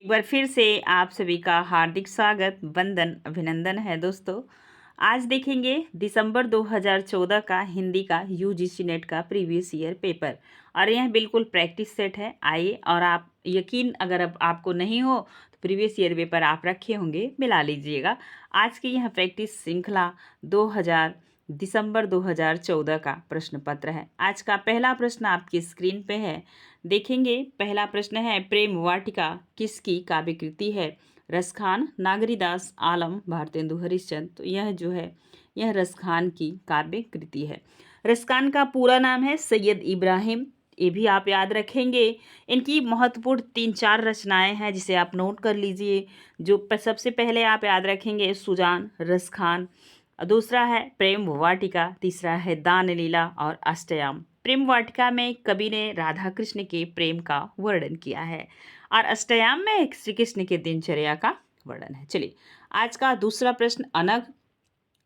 एक बार फिर से आप सभी का हार्दिक स्वागत, वंदन, अभिनंदन है दोस्तों। आज देखेंगे दिसंबर 2014 का हिंदी का यूजीसी नेट का प्रीवियस ईयर पेपर और यह बिल्कुल प्रैक्टिस सेट है। आइए, और आप यकीन अगर अब आपको नहीं हो तो प्रीवियस ईयर पेपर आप रखे होंगे, मिला लीजिएगा। आज की यह प्रैक्टिस श्रृंखला 2000 दिसंबर 2014 का प्रश्न पत्र है। आज का पहला प्रश्न आपकी स्क्रीन पे है, देखेंगे। पहला प्रश्न है, प्रेम वाटिका किसकी काव्य कृति है? रसखान, नागरीदास, आलम, भारतेंदु हरिश्चंद्र। तो यह जो है यह रसखान की काव्य कृति है। रसखान का पूरा नाम है सैयद इब्राहिम, ये भी आप याद रखेंगे। इनकी महत्वपूर्ण 3-4 रचनाएं हैं जिसे आप नोट कर लीजिए। जो सबसे पहले आप याद रखेंगे सुजान, रसखान, दूसरा है प्रेम वाटिका, तीसरा है दान लीला और अष्टयाम। प्रेम वाटिका में कवि ने राधा कृष्ण के प्रेम का वर्णन किया है और अष्टयाम में श्री कृष्ण के दिनचर्या का वर्णन है। चलिए, आज का दूसरा प्रश्न, अनग।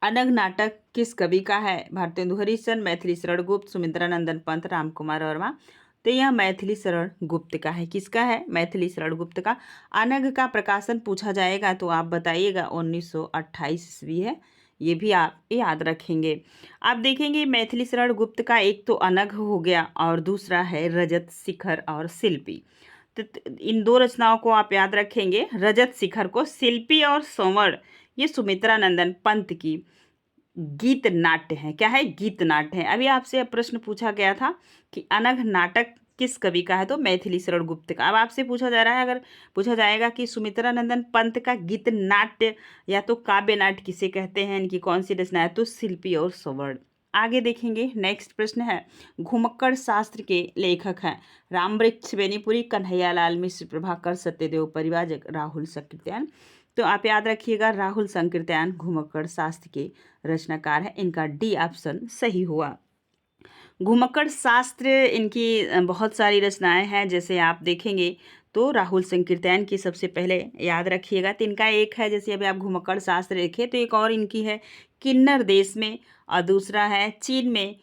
अनग नाटक किस कवि का है? भारतेंदु हरिश्चंद्र, मैथिली शरण गुप्त, सुमित्रानंदन पंत, राम कुमार वर्मा। तो यह मैथिली शरण गुप्त का है। किसका है? मैथिली शरण गुप्त का। अनग का प्रकाशन पूछा जाएगा तो आप बताइएगा 1928 ईस्वी है, ये भी आप याद रखेंगे। आप देखेंगे मैथिली शरण गुप्त का एक तो अनग हो गया और दूसरा है रजत शिखर और शिल्पी। तो इन दो रचनाओं को आप याद रखेंगे। रजत शिखर को, शिल्पी और स्वर्ण ये सुमित्रानंदन पंत की गीत नाट्य है। क्या है? गीत नाट्य है। अभी आपसे प्रश्न पूछा गया था कि अनघ नाटक किस कवि का है, तो मैथिली शरण गुप्त का। अब आपसे पूछा जा रहा है, अगर पूछा जाएगा कि सुमित्रानंदन पंत का गीत नाट्य या तो काव्य नाट्य किसे कहते हैं, इनकी कौन सी रचना है, तो शिल्पी और स्वर्ण। आगे देखेंगे, नेक्स्ट प्रश्न है, घुमक्कड़ शास्त्र के लेखक हैं रामवृक्ष बेनीपुरी, कन्हैयालाल मिश्र, प्रभाकर सत्यदेव, परिव्राजक, राहुल सकृत्यायन। तो आप याद रखिएगा, राहुल संकीर्तन घुमक्कड़ शास्त्र के रचनाकार है। इनका डी ऑप्शन सही हुआ। घुमक्कड़ शास्त्र, इनकी बहुत सारी रचनाएं हैं, जैसे आप देखेंगे तो राहुल संकीर्तन की सबसे पहले याद रखिएगा। तो इनका एक है, जैसे अभी आप घुमक्कड़ शास्त्र देखें तो एक और इनकी है किन्नर देश में, और दूसरा है चीन में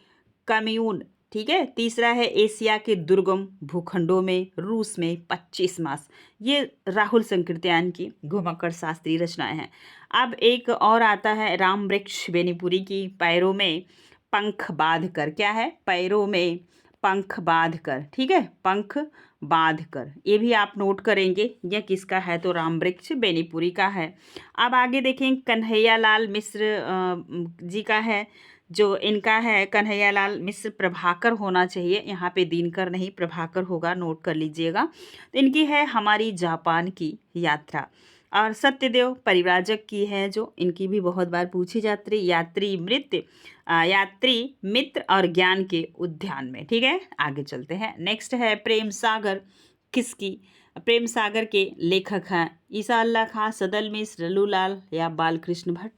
कम्यून, ठीक है। तीसरा है एशिया के दुर्गम भूखंडों में, रूस में 25 मास। ये राहुल संकीर्तन की घुमक्कड़ शास्त्रीय रचनाएं हैं। अब एक और आता है रामवृक्ष बेनीपुरी की, पैरों में पंख बांध कर। क्या है? पैरों में पंख बांध कर, ठीक है, पंख बांध कर। ये भी आप नोट करेंगे, यह किसका है, तो रामवृक्ष बेनीपुरी का है। अब आगे देखें, कन्हैयालाल मिश्र जी का है, जो इनका है कन्हैयालाल मिश्र, प्रभाकर होना चाहिए, यहाँ पे दिनकर नहीं, प्रभाकर होगा, नोट कर लीजिएगा। तो इनकी है हमारी जापान की यात्रा। और सत्यदेव परिव्राजक की है, जो इनकी भी बहुत बार पूछी जाती, यात्री मित्र और ज्ञान के उद्यान में, ठीक है। आगे चलते हैं, नेक्स्ट है प्रेम सागर किसकी? प्रेम सागर के लेखक हैं ईसा अल्लाह खां, सदल मिश्र, लल्लूलाल या बालकृष्ण भट्ट।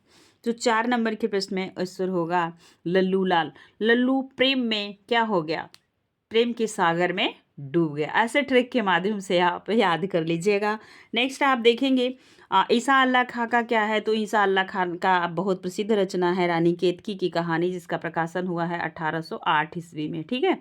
जो 4 नंबर के प्रश्न में उत्तर होगा लल्लूलाल। लल्लू प्रेम में क्या हो गया? प्रेम के सागर में डूब गया। ऐसे ट्रिक के माध्यम से आप याद कर लीजिएगा। नेक्स्ट आप देखेंगे ईसा अल्लाह खां का क्या है, तो ईसा अल्लाह खान का बहुत प्रसिद्ध रचना है रानी केतकी की कहानी, जिसका प्रकाशन हुआ है 1808 ईस्वी में, ठीक है।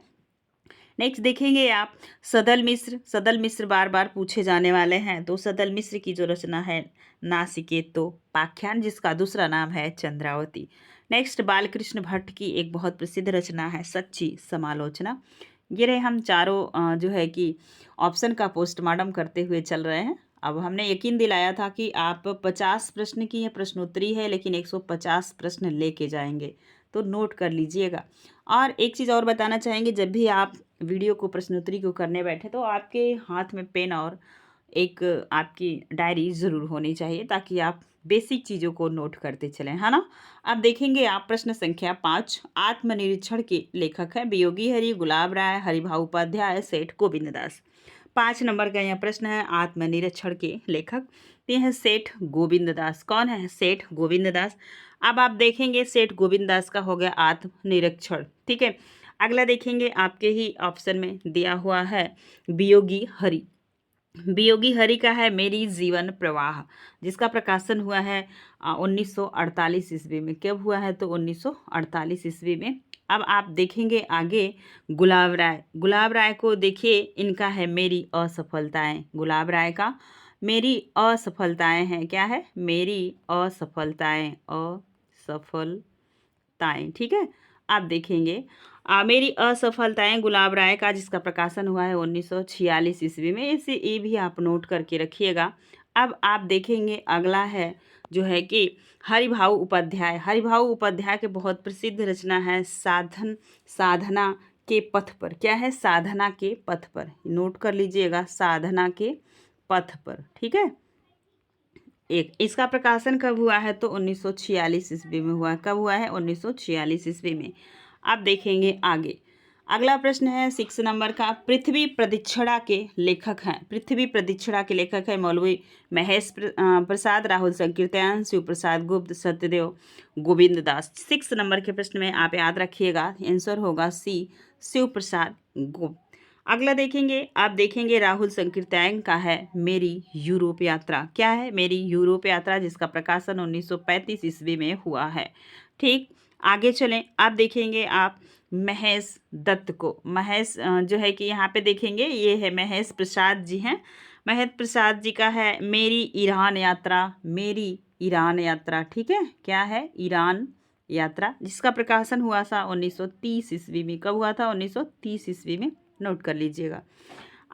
नेक्स्ट देखेंगे आप सदल मिश्र। सदल मिश्र बार बार पूछे जाने वाले हैं, तो सदल मिश्र की जो रचना है नासिकेतोपाख्यान, जिसका दूसरा नाम है चंद्रावती। नेक्स्ट बालकृष्ण भट्ट की एक बहुत प्रसिद्ध रचना है सच्ची समालोचना। ये रहे हम चारों जो है कि ऑप्शन का पोस्टमार्टम करते हुए चल रहे हैं। अब हमने यकीन दिलाया था कि आप 50 प्रश्न की यह प्रश्नोत्तरी है, लेकिन 150 प्रश्न लेके जाएंगे, तो नोट कर लीजिएगा। और एक चीज़ और बताना चाहेंगे, जब भी आप वीडियो को प्रश्नोत्तरी को करने बैठे तो आपके हाथ में पेन और एक आपकी डायरी ज़रूर होनी चाहिए, ताकि आप बेसिक चीज़ों को नोट करते चलें, है ना। अब देखेंगे आप प्रश्न संख्या 5, आत्मनिरीक्षण के लेखक है वियोगी हरि, गुलाब राय, हरिभाऊ उपाध्याय, सेठ गोविंद दास। 5 नंबर का यह प्रश्न है, आत्मनिरीक्षण के लेखक ये हैं सेठ गोविंद दास। कौन है? सेठ गोविंद दास। अब आप देखेंगे सेठ गोविंद दास का हो गया आत्मनिरीक्षण, ठीक है। अगला देखेंगे, आपके ही ऑप्शन में दिया हुआ है वियोगी हरि। वियोगी हरि का है मेरी जीवन प्रवाह, जिसका प्रकाशन हुआ है 1948 ईस्वी में। कब हुआ है? तो 1948 ईस्वी में। अब आप देखेंगे आगे गुलाब राय। गुलाब राय को देखिए, इनका है मेरी असफलताएं, गुलाब राय का मेरी असफलताएं हैं, क्या है, मेरी असफलताएं, असफलताएं, ठीक है। आप देखेंगे मेरी असफलताएं गुलाब राय का, जिसका प्रकाशन हुआ है 1946 ईस्वी में। इसे ये भी आप नोट करके रखिएगा। अब आप देखेंगे अगला है जो है कि हरिभाऊ उपाध्याय। हरिभाऊ उपाध्याय के बहुत प्रसिद्ध रचना है साधना के पथ पर। क्या है, साधना के पथ पर, नोट कर लीजिएगा, साधना के पथ पर, ठीक है। एक इसका प्रकाशन कब हुआ है, तो 1946 ईस्वी में हुआ है। कब हुआ है, 1946 ईस्वी में। आप देखेंगे आगे अगला प्रश्न है 6 नंबर का। पृथ्वी प्रदक्षिणा के लेखक हैं। पृथ्वी प्रदक्षिणा के लेखक है मौलवी महेश प्रसाद, राहुल संकीर्तन, शिव प्रसाद गुप्त, सत्यदेव गोविंद दास। 6 नंबर के प्रश्न में आप याद रखिएगा, आंसर होगा सी, शिव प्रसाद गुप्त। अगला देखेंगे, आप देखेंगे राहुल संकीर्तन का है मेरी यूरोप यात्रा। क्या है, मेरी यूरोप यात्रा, जिसका प्रकाशन 1935 ईस्वी में हुआ है, ठीक। आगे चलें, आप देखेंगे आप महेश दत्त को, महेश जो है कि यहाँ पे देखेंगे ये है महेश प्रसाद जी हैं। महेश प्रसाद जी का है मेरी ईरान यात्रा, मेरी ईरान यात्रा, ठीक है। क्या है, ईरान यात्रा, जिसका प्रकाशन हुआ था 1930 ईस्वी में। कब हुआ था, 1930 ईस्वी में, नोट कर लीजिएगा।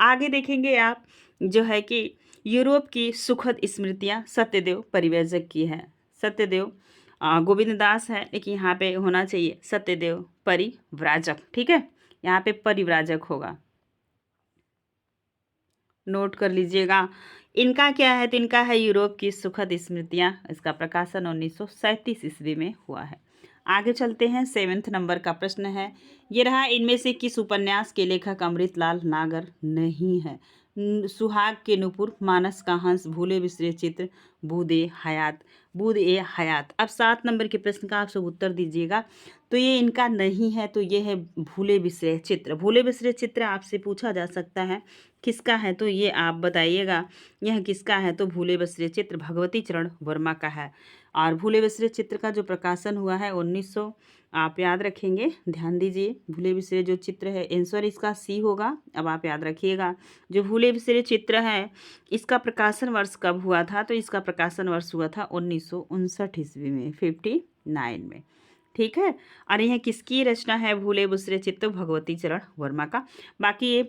आगे देखेंगे आप जो है कि यूरोप की सुखद स्मृतियाँ, सत्यदेव परिव्राजक की है। सत्यदेव गोविंद दास है, लेकिन यहाँ पे होना चाहिए सत्यदेव परिव्राजक, ठीक है। यहाँ पे परिव्राजक होगा, नोट कर लीजिएगा। इनका क्या है, तो इनका है यूरोप की सुखद स्मृतियाँ। इसका प्रकाशन 1937 ईस्वी में हुआ है। आगे चलते हैं, 7 नंबर का प्रश्न है, ये रहा, इनमें से किस उपन्यास के लेखक अमृतलाल नागर नहीं है। सुहाग के नुपुर, मानस का हंस, भूले बिसरे चित्र, बूद ए हयात, बूद ए हयात। अब 7 नंबर के प्रश्न का आप सब उत्तर दीजिएगा। तो ये इनका नहीं है, तो ये है भूले बिसरे चित्र। भूले बिसरे चित्र आपसे पूछा जा सकता है किसका है, तो ये आप बताइएगा यह किसका है। तो भूले बिसरे चित्र भगवती चरण वर्मा का है। और भूले बिसरे चित्र का जो प्रकाशन हुआ है 1900, आप याद रखेंगे, ध्यान दीजिए। भूले बिसरे जो चित्र है, आंसर इसका सी होगा। अब आप याद रखिएगा, जो भूले बिसरे चित्र है इसका प्रकाशन वर्ष कब हुआ था, तो इसका प्रकाशन वर्ष हुआ था 1959 ईस्वी में, 59 में, ठीक है। और यह किसकी रचना है, भूले बिसरे चित्र भगवती चरण वर्मा का। बाकी ये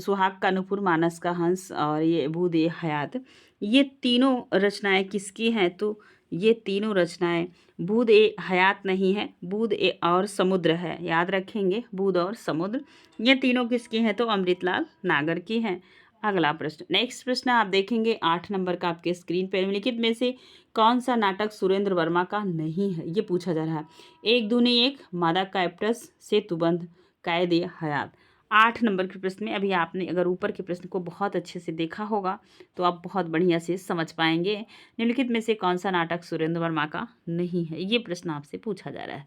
सुहाग का नुपुर, मानस का हंस और ये बूद ए हयात, ये तीनों रचनाएं किसकी हैं, तो ये तीनों रचनाएं, बूद ए हयात नहीं है, बूद ए और समुद्र है, याद रखेंगे, बूद और समुद्र, ये तीनों किसकी हैं, तो अमृतलाल नागर की हैं। अगला प्रश्न, नेक्स्ट प्रश्न आप देखेंगे 8 नंबर का, आपके स्क्रीन पर निम्नलिखित में से कौन सा नाटक सुरेंद्र वर्मा का नहीं है, ये पूछा जा रहा है। एक दूनी एक, मादा कैप्टस, सेतुबंध, कैद ए हयात। 8 नंबर के प्रश्न में अभी आपने अगर ऊपर के प्रश्न को बहुत अच्छे से देखा होगा तो आप बहुत बढ़िया से समझ पाएंगे। निम्नलिखित में से कौन सा नाटक सुरेंद्र वर्मा का नहीं है, ये प्रश्न आपसे पूछा जा रहा है।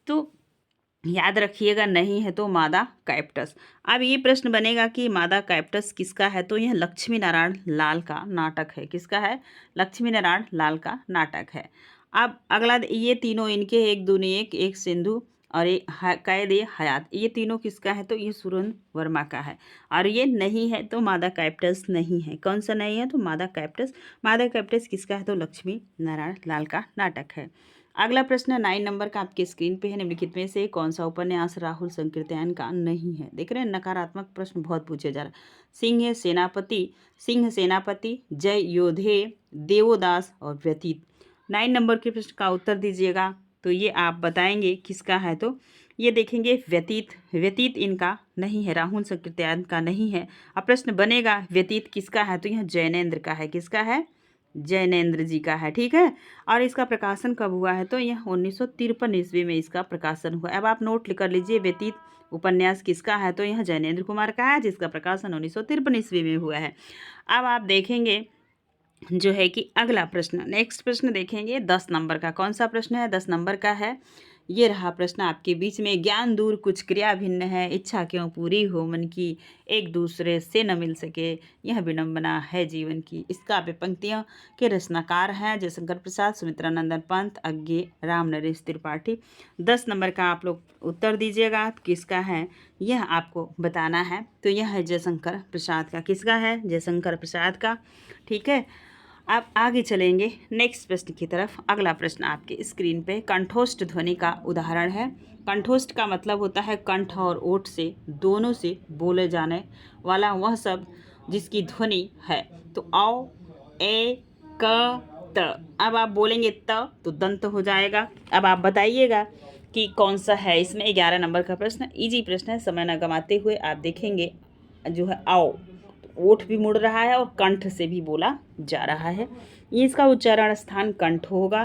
तो याद रखिएगा, नहीं है तो मादा कैप्टस। अब ये प्रश्न बनेगा कि मादा कैप्टस किसका है, तो यह लक्ष्मी नारायण लाल का नाटक है। किसका है, लक्ष्मी नारायण लाल का नाटक है। अब अगला, ये तीनों इनके, एक दूनी एक, एक सिंधु और एक कैद ए हयात, ये तीनों किसका है, तो ये सुरेंद्र वर्मा का है। और ये नहीं है तो मादा कैप्टस नहीं है। कौन सा नहीं है, तो मादा कैप्टस। मादा कैप्टस किसका है, तो लक्ष्मी नारायण लाल का नाटक है। अगला प्रश्न 9 नंबर का आपके स्क्रीन पे है, निम्नलिखित में से कौन सा उपन्यास राहुल संकीर्तन का नहीं है। देख रहे हैं, नकारात्मक प्रश्न बहुत पूछे जा रहा है। सिंह सेनापति, जय योधे, देवोदास और व्यतीत। 9 नंबर के प्रश्न का उत्तर दीजिएगा। तो ये आप बताएंगे किसका है, तो ये देखेंगे व्यतीत। व्यतीत इनका नहीं है, राहुल संकीर्तन का नहीं है। अब प्रश्न बनेगा व्यतीत किसका है, तो यह जैनेन्द्र का है। किसका है, जैनेन्द्र जी का है, ठीक है। और इसका प्रकाशन कब हुआ है, तो यह 1953 ईस्वी में इसका प्रकाशन हुआ। अब आप नोट कर लीजिए, व्यतीत उपन्यास किसका है, तो यह जैनेन्द्र कुमार का है, जिसका प्रकाशन 1953 ईस्वी में हुआ है। अब आप देखेंगे जो है कि अगला प्रश्न, नेक्स्ट प्रश्न देखेंगे 10 नंबर का। कौन सा प्रश्न है, 10 नंबर का है ये रहा प्रश्न आपके बीच में। ज्ञान दूर कुछ क्रिया भिन्न है, इच्छा क्यों पूरी हो मन की, एक दूसरे से न मिल सके, यह विडम्बना है जीवन की। इस काव्य पंक्तियों के रचनाकार हैं जयशंकर प्रसाद, सुमित्रा नंदन पंत, अज्ञे, राम नरेश त्रिपाठी। 10 नंबर का आप लोग उत्तर दीजिएगा किसका है, यह आपको बताना है। तो यह है जयशंकर प्रसाद का। किसका है? जयशंकर प्रसाद का। ठीक है, आप आगे चलेंगे नेक्स्ट प्रश्न की तरफ। अगला प्रश्न आपके स्क्रीन पे कंठोष्ठ ध्वनि का उदाहरण है। कंठोष्ठ का मतलब होता है कंठ और ओठ से दोनों से बोले जाने वाला वह शब्द जिसकी ध्वनि है। तो औ, ए, क, त। अब आप बोलेंगे त तो दंत हो जाएगा। अब आप बताइएगा कि कौन सा है इसमें। 11 नंबर का प्रश्न, इजी प्रश्न है, समय न गंवाते हुए आप देखेंगे जो है आओ, ओठ भी मुड़ रहा है और कंठ से भी बोला जा रहा है। ये इसका उच्चारण स्थान कंठ होगा।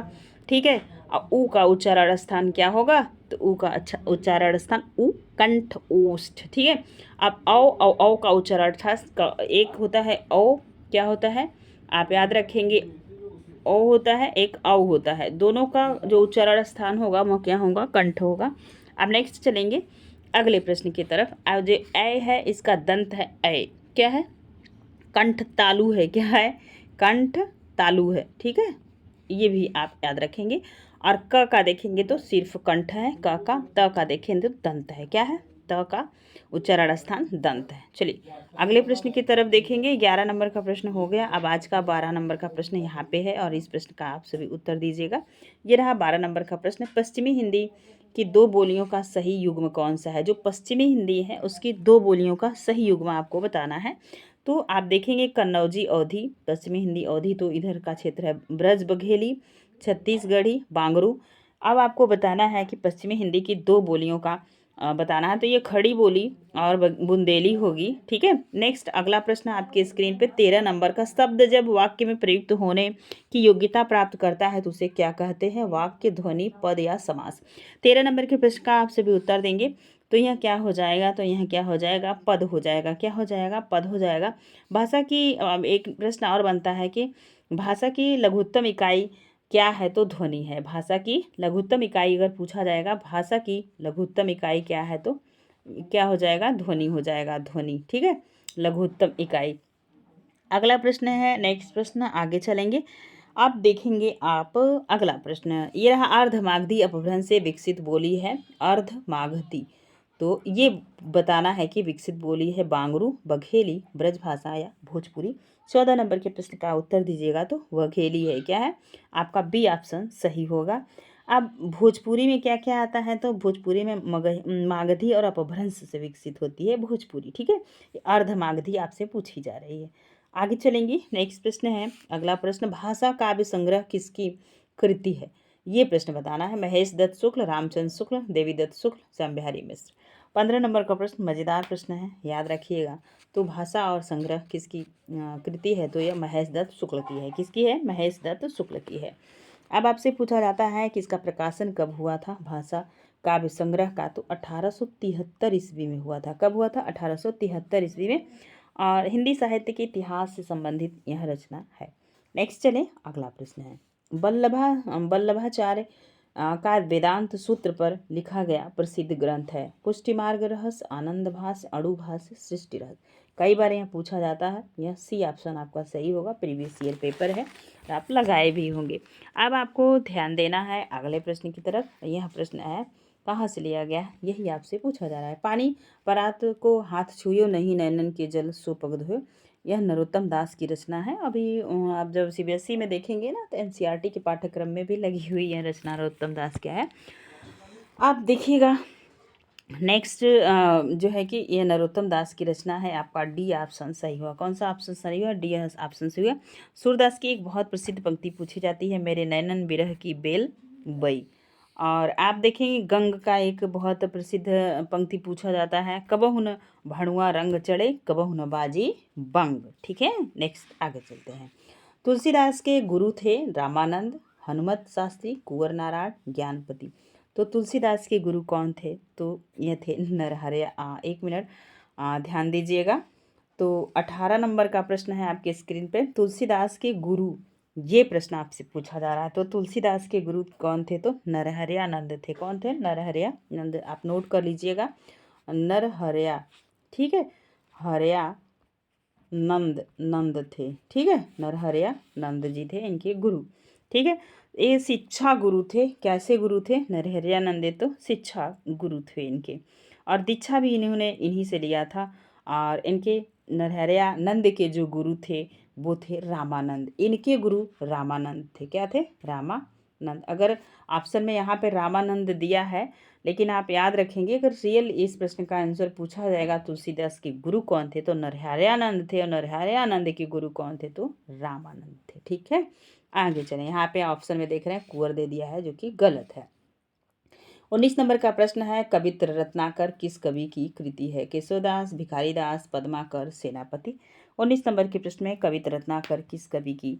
ठीक है, और ऊ का उच्चारण स्थान क्या होगा? तो ऊ का अच्छा उच्चारण स्थान ऊ, कंठ, ओष्ठ। ठीक है, अब औ का उच्चारण स्थान एक होता है औ, क्या होता है आप याद रखेंगे, ओ होता है, एक औ होता है। दोनों का जो उच्चारण स्थान होगा वह क्या होगा? कंठ होगा। अब नेक्स्ट चलेंगे अगले प्रश्न की तरफ। अब जो ऐ है इसका दंत है ऐ, क्या है? कंठ तालु है। क्या है? कंठ तालु है। ठीक है, ये भी आप याद रखेंगे। और क का देखेंगे तो सिर्फ कंठ है क का। त का देखेंगे तो दंत है। क्या है? त का उच्चारण स्थान दंत है। चलिए अगले प्रश्न की तरफ देखेंगे। 11 नंबर का प्रश्न हो गया। अब आज का 12 नंबर का प्रश्न यहाँ पे है और इस प्रश्न का आप सभी उत्तर दीजिएगा। ये रहा 12 नंबर का प्रश्न। पश्चिमी हिंदी की दो बोलियों का सही युग्म कौन सा है? जो पश्चिमी हिंदी है उसकी दो बोलियों का सही युग्म आपको बताना है। तो आप देखेंगे कन्नौजी अवधी, पश्चिमी हिंदी अवधी तो इधर का क्षेत्र है, ब्रज बघेली, छत्तीसगढ़ी, बांगरू। अब आपको बताना है कि पश्चिमी हिंदी की दो बोलियों का बताना है। तो ये खड़ी बोली और बुंदेली होगी। ठीक है, नेक्स्ट अगला प्रश्न आपके स्क्रीन पे 13 नंबर का। शब्द जब वाक्य में प्रयुक्त होने की योग्यता प्राप्त करता है तो उसे क्या कहते हैं? वाक्य, ध्वनि, पद या समास। 13 नंबर के प्रश्न का आप सभी उत्तर देंगे। तो यह क्या हो जाएगा? तो यह क्या हो जाएगा? पद हो जाएगा। क्या हो जाएगा? पद हो जाएगा। भाषा की एक प्रश्न और बनता है कि भाषा की लघुत्तम इकाई क्या है? तो ध्वनि है। भाषा की लघुत्तम इकाई अगर पूछा जाएगा, भाषा की लघुत्तम इकाई क्या है? तो क्या हो जाएगा? ध्वनि हो जाएगा। ध्वनि। ठीक है, लघुत्तम इकाई। अगला प्रश्न है, नेक्स्ट प्रश्न आगे चलेंगे। आप देखेंगे आप अगला प्रश्न, ये रहा अर्धमागधी अपभ्रंश से विकसित बोली है। अर्धमागधी तो ये बताना है कि विकसित बोली है बांगरू, बघेली, ब्रजभाषा या भोजपुरी। 14 नंबर के प्रश्न का उत्तर दीजिएगा तो बघेली है। क्या है? आपका बी ऑप्शन सही होगा। अब भोजपुरी में क्या क्या आता है? तो भोजपुरी में मागधी और अपभ्रंश से विकसित होती है भोजपुरी। ठीक है, अर्धमागधी आपसे पूछी जा रही है। आगे चलेंगे, नेक्स्ट प्रश्न है अगला प्रश्न, भाषा काव्य संग्रह किसकी कृति है? ये प्रश्न बताना है। महेश दत्त शुक्ल, रामचंद्र शुक्ल, देवी दत्त शुक्ल, श्याम बिहारी मिश्र। 15 नंबर का प्रश्न मज़ेदार प्रश्न है, याद रखिएगा। तो भाषा और संग्रह किसकी कृति है? तो यह महेश दत्त शुक्ल की है। किसकी है? महेश दत्त शुक्ल की है। अब आपसे पूछा जाता है कि इसका प्रकाशन कब हुआ था भाषा काव्य संग्रह का? तो 1873 ईस्वी में हुआ था। कब हुआ था? 1873 ईस्वी में। और हिंदी साहित्य के इतिहास से संबंधित यह रचना है। नेक्स्ट चले अगला प्रश्न है, वल्लभाचार्य का वेदांत सूत्र पर लिखा गया प्रसिद्ध ग्रंथ है। पुष्टि मार्ग रहस्य, आनंद भाष्य, अणु भाष्य, सृष्टि रहस्य। कई बार यह पूछा जाता है। यह सी ऑप्शन आपका सही होगा। प्रीवियस ईयर पेपर है, आप लगाए भी होंगे। अब आपको ध्यान देना है अगले प्रश्न की तरफ। यह प्रश्न है कहाँ से लिया गया, यही आपसे पूछा जा रहा है। पानी परात को हाथ छुयो नहीं, नैनन के जल सो पग धोयो। यह नरोत्तम दास की रचना है। अभी आप जब सीबीएसई में देखेंगे ना तो एनसीईआरटी के पाठ्यक्रम में भी लगी हुई यह रचना नरोत्तम दास क्या है, आप देखिएगा। नेक्स्ट जो है कि ये नरोत्तम दास की रचना है। आपका डी ऑप्शन सही हुआ। कौन सा ऑप्शन सही हुआ? डी ऑप्शन सही हुआ। सूरदास की एक बहुत प्रसिद्ध पंक्ति पूछी जाती है, मेरे नैनन बिरह की बेल बई। और आप देखेंगे गंग का एक बहुत प्रसिद्ध पंक्ति पूछा जाता है, कबहु न भणुआ रंग चढ़े, कबहु न बाजी बंग। ठीक है, नेक्स्ट आगे चलते हैं। तुलसीदास के गुरु थे रामानंद, हनुमत शास्त्री, कुंवर नारायण, ज्ञानपति। तो तुलसीदास के गुरु कौन थे? तो ये थे नरहरे। एक मिनट ध्यान दीजिएगा। तो 18 नंबर का प्रश्न है आपके स्क्रीन पे। तुलसीदास के गुरु ये प्रश्न आपसे पूछा जा रहा है। तो तुलसीदास के गुरु कौन थे? तो नरहरयानंद थे। कौन थे? नरहरयानंद। आप नोट कर लीजिएगा, नरहरया, ठीक है, हरया नंद, नंद थे, ठीक है, नरहरया नंद जी थे इनके गुरु, ठीक है। ये शिक्षा गुरु थे। कैसे गुरु थे? नरहरयानंद तो शिक्षा गुरु थे इनके, और दीक्षा भी इन्होंने इन्हीं से लिया था। और इनके नरहरयानंद के जो गुरु थे वो थे रामानंद। इनके गुरु रामानंद थे। क्या थे? रामानंद। अगर ऑप्शन में यहाँ पे रामानंद दिया है, लेकिन आप याद रखेंगे अगर रियल इस प्रश्न का आंसर पूछा जाएगा तुलसीदास के गुरु कौन थे तो नरहरयानंद थे, और नरहरयानंद के गुरु कौन थे तो रामानंद थे, ठीक है। आगे चलें। यहाँ पे ऑप्शन में देख रहे हैं कुंवर दे दिया है, जो कि गलत है। 19 नंबर का प्रश्न है, कवित्र रत्नाकर किस कवि की कृति है? केशवदास, भिखारीदास, पद्माकर, सेनापति। 19 नंबर के प्रश्न में कवित्र रत्नाकर किस कवि की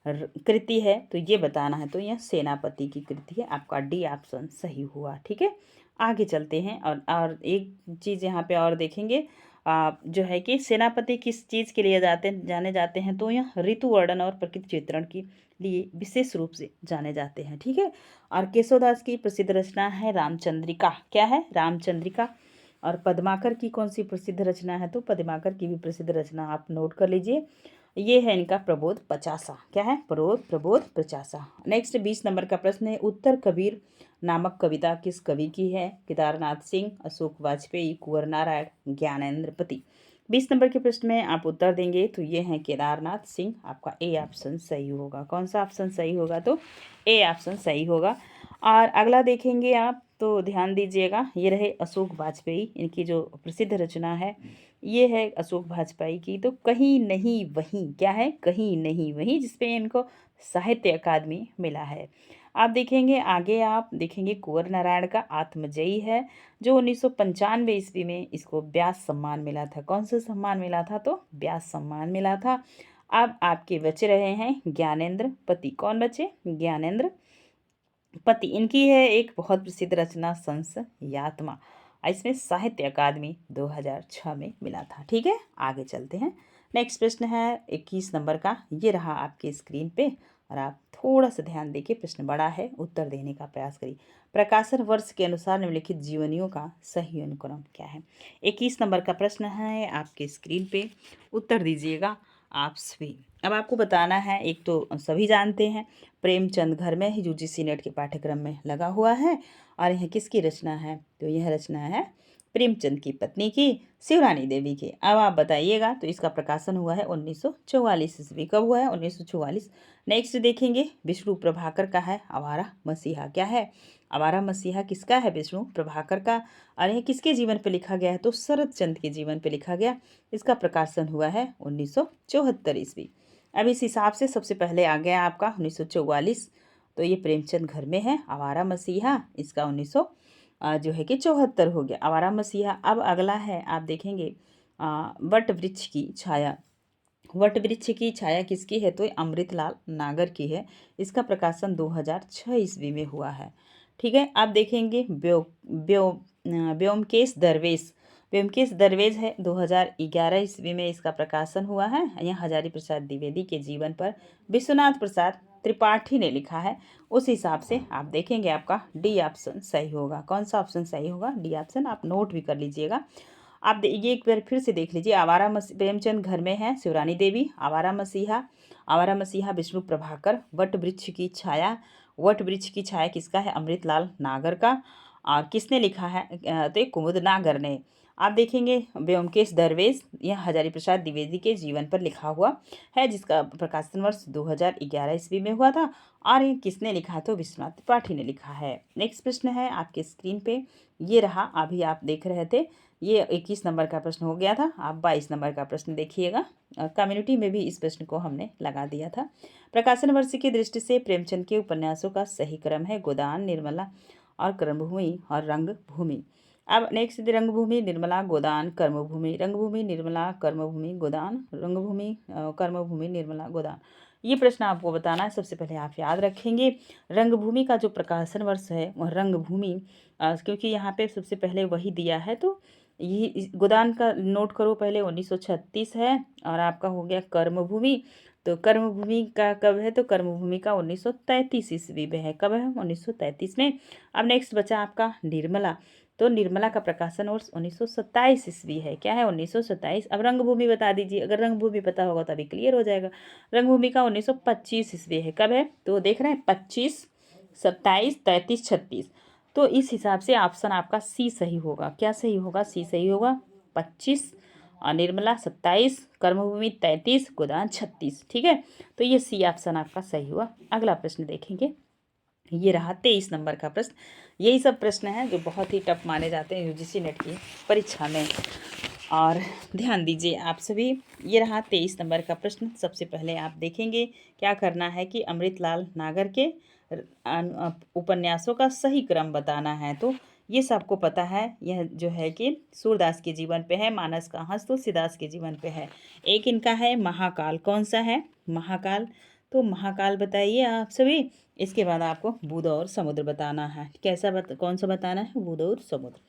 कृति है? तो ये बताना है। तो यह सेनापति की कृति है। आपका डी ऑप्शन सही हुआ, ठीक है। आगे चलते हैं। और एक चीज़ यहाँ पे और देखेंगे, जो है कि सेनापति किस चीज़ के लिए जाने जाते हैं? तो यह ऋतु वर्णन और प्रकृति चित्रण के लिए विशेष रूप से जाने जाते हैं, ठीक है। और केशवदास की प्रसिद्ध रचना है रामचंद्रिका। क्या है? रामचंद्रिका। और पद्माकर की कौन सी प्रसिद्ध रचना है? तो पद्माकर की भी प्रसिद्ध रचना आप नोट कर लीजिए। ये है इनका प्रबोध पचासा। क्या है? प्रबोध पचासा। नेक्स्ट 20 नंबर का प्रश्न है, उत्तर कबीर नामक कविता किस कवि की है? केदारनाथ सिंह, अशोक वाजपेयी, कुंवर नारायण, ज्ञानेंद्रपति। 20 नंबर के प्रश्न में आप उत्तर देंगे तो ये है केदारनाथ सिंह। आपका ए ऑप्शन सही होगा। कौन सा ऑप्शन सही होगा? तो ए ऑप्शन सही होगा। और अगला देखेंगे आप तो ध्यान दीजिएगा, ये रहे अशोक वाजपेयी। इनकी जो प्रसिद्ध रचना है ये है अशोक वाजपेयी की, तो कहीं नहीं वहीं। क्या है? कहीं नहीं वहीं, जिसपे इनको साहित्य अकादमी मिला है। आप देखेंगे आगे, आप देखेंगे कुंवर नारायण का आत्मजयी है, जो 1995 ईस्वी में इसको व्यास सम्मान मिला था। कौन सा सम्मान मिला था? तो व्यास सम्मान मिला था। अब आपके बचे रहे हैं ज्ञानेंद्र पति। कौन बचे? ज्ञानेंद्र पति। इनकी है एक बहुत प्रसिद्ध रचना संसयात्मा। इसमें साहित्य अकादमी 2006 में मिला था, ठीक है। आगे चलते हैं। नेक्स्ट प्रश्न है 21 नंबर का। ये रहा आपके स्क्रीन पे, और आप थोड़ा सा ध्यान देखिए, प्रश्न बड़ा है, उत्तर देने का प्रयास करिए। प्रकाशन वर्ष के अनुसार निम्नलिखित जीवनियों का सही अनुक्रम क्या है? 21 नंबर का प्रश्न है आपके स्क्रीन पे, उत्तर दीजिएगा आप सभी। अब आपको बताना है, एक तो सभी जानते हैं प्रेमचंद घर में यूजीसी नेट के पाठ्यक्रम में लगा हुआ है, और यह किसकी रचना है? तो यह रचना है प्रेमचंद की पत्नी की, शिवरानी देवी की। अब आप बताइएगा। तो इसका प्रकाशन हुआ है 1944 ईस्वी। कब हुआ है? 1944। नेक्स्ट देखेंगे, विष्णु प्रभाकर का है आवारा मसीहा। क्या है? आवारा मसीहा किसका है? विष्णु प्रभाकर का। और यह किसके जीवन पर लिखा गया है? तो शरद चंद्र के जीवन पर लिखा गया। इसका प्रकाशन हुआ है 1974 ईस्वी। अब इस हिसाब से सबसे पहले आ गया आपका 1944, तो ये प्रेमचंद घर में है। आवारा मसीहा इसका 1900 जो है कि 74 हो गया आवारा मसीहा। अब अगला है, आप देखेंगे वट वृक्ष की छाया। वट वृक्ष की छाया किसकी है? तो ये अमृतलाल नागर की है। इसका प्रकाशन 2006 ईस्वी में हुआ है, ठीक है। आप देखेंगे व्योमकेश दरवेश। व्योमकेश दरवेश है 2011 ईस्वी में इसका प्रकाशन हुआ है। यह हजारी प्रसाद द्विवेदी के जीवन पर विश्वनाथ प्रसाद त्रिपाठी ने लिखा है। उस हिसाब से आप देखेंगे आपका डी ऑप्शन सही होगा। कौन सा ऑप्शन सही होगा? D option. आप नोट भी कर लीजिएगा। आप ये एक बार फिर से देख लीजिए। आवारा प्रेमचंद घर में है शिवरानी देवी, आवारा मसीहा विष्णु प्रभाकर, वट वृक्ष की छाया। वट वृक्ष की छाया किसका है? अमृतलाल नागर का। और किसने लिखा है? तो कुमुद नागर ने। आप देखेंगे व्योमकेश दरवेश, यह हजारी प्रसाद द्विवेदी के जीवन पर लिखा हुआ है, जिसका प्रकाशन वर्ष 2011 ईस्वी में हुआ था। और ये किसने लिखा? तो विश्वनाथ त्रिपाठी ने लिखा है। नेक्स्ट प्रश्न है आपके स्क्रीन पे, ये रहा, अभी आप देख रहे थे। ये 21 नंबर का प्रश्न हो गया था। आप 22 नंबर का प्रश्न देखिएगा। कम्युनिटी में भी इस प्रश्न को हमने लगा दिया था। प्रकाशन वर्ष की दृष्टि से प्रेमचंद के उपन्यासों का सही क्रम है गोदान, निर्मला और कर्मभूमि और रंगभूमि। अब नेक्स्ट रंगभूमि, निर्मला, गोदान, कर्मभूमि। रंगभूमि, निर्मला, कर्मभूमि, गोदान, रंगभूमि, कर्मभूमि, निर्मला, गोदान। ये प्रश्न आपको बताना है। सबसे पहले आप याद रखेंगे रंगभूमि का जो प्रकाशन वर्ष है वह रंगभूमि, क्योंकि यहाँ पे सबसे पहले वही दिया है, तो ये गोदान का नोट करो पहले 1936 है। और आपका हो गया कर्मभूमि, तो कर्मभूमि का कब है, तो कर्मभूमि का 1933 ईस्वी में है। कब है, 1933 में। अब नेक्स्ट बचा आपका निर्मला, तो निर्मला का प्रकाशन वर्ष 1927 ईस्वी है। क्या है, 1927। अब रंगभूमि बता दीजिए, अगर रंगभूमि पता होगा तो अभी क्लियर हो जाएगा। रंगभूमि का 1925 ईस्वी है। कब है, तो देख रहे हैं 25, 27, 33, 36। तो इस हिसाब से ऑप्शन आपका सी सही होगा। क्या सही होगा, सी सही होगा। 25 और निर्मला 27, कर्मभूमि 33, गोदान 36। ठीक है, तो ये सी ऑप्शन आपका सही हुआ। अगला प्रश्न देखेंगे, ये रहा 23 नंबर का प्रश्न। यही सब प्रश्न हैं जो बहुत ही टफ माने जाते हैं यूजीसी नेट की परीक्षा में, और ध्यान दीजिए आप सभी। ये रहा 23 नंबर का प्रश्न। सबसे पहले आप देखेंगे क्या करना है कि अमृतलाल नागर के उपन्यासों का सही क्रम बताना है। तो ये सबको पता है, यह जो है कि सूरदास के जीवन पे है, मानस का हंस तुलसीदास के जीवन पे है। एक इनका है महाकाल, कौन सा है, महाकाल। तो महाकाल बताइए आप सभी। इसके बाद आपको बुध और समुद्र बताना है। कैसा कौन सा बताना है, बुध और समुद्र।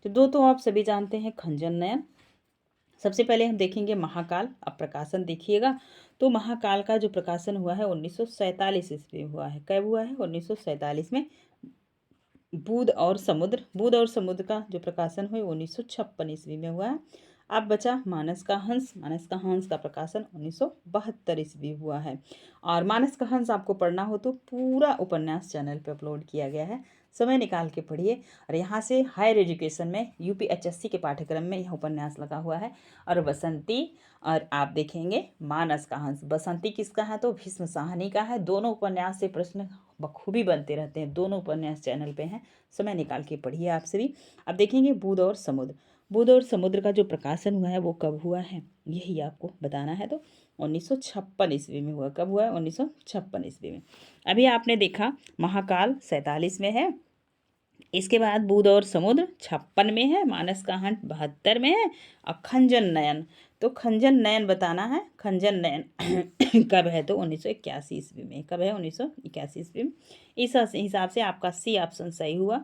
तो दो तो आप सभी जानते हैं, खंजन नयन। सबसे पहले हम देखेंगे महाकाल। अब प्रकाशन देखिएगा, तो महाकाल का जो प्रकाशन हुआ है 1947 ईस्वी में हुआ है। कब हुआ है, 1947 में। बुध और समुद्र का जो प्रकाशन हुआ 1956 ईस्वी में हुआ है। अब बचा मानस का हंस। मानस का हंस का प्रकाशन 1972 ईस्वी हुआ है। और मानस का हंस आपको पढ़ना हो तो पूरा उपन्यास चैनल पे अपलोड किया गया है, समय निकाल के पढ़िए। और यहाँ से हायर एजुकेशन में यूपीएचएससी के पाठ्यक्रम में यह उपन्यास लगा हुआ है। और बसंती, और आप देखेंगे मानस का हंस। बसंती किसका है, तो भीष्म साहनी का है। दोनों उपन्यास से प्रश्न बखूबी बनते रहते हैं, दोनों उपन्यास चैनल पे हैं, समय निकाल के पढ़िए आप सभी। अब देखेंगे बुध और समुद्र। बुध और समुद्र का जो प्रकाशन हुआ है वो कब हुआ है, यही आपको बताना है। तो 1956 ईस्वी में हुआ। कब हुआ है, 1956 ईस्वी में। अभी आपने देखा महाकाल 47 में है, इसके बाद बुध और समुद्र 56 में है, मानस का हंस 72 में है, और खंजन नयन। तो खंजन नयन बताना है। खंजन नयन कब है, तो 1981 ईस्वी में। कब है, 1981 ईस्वी में। इस हिसाब से आपका सी ऑप्शन सही हुआ।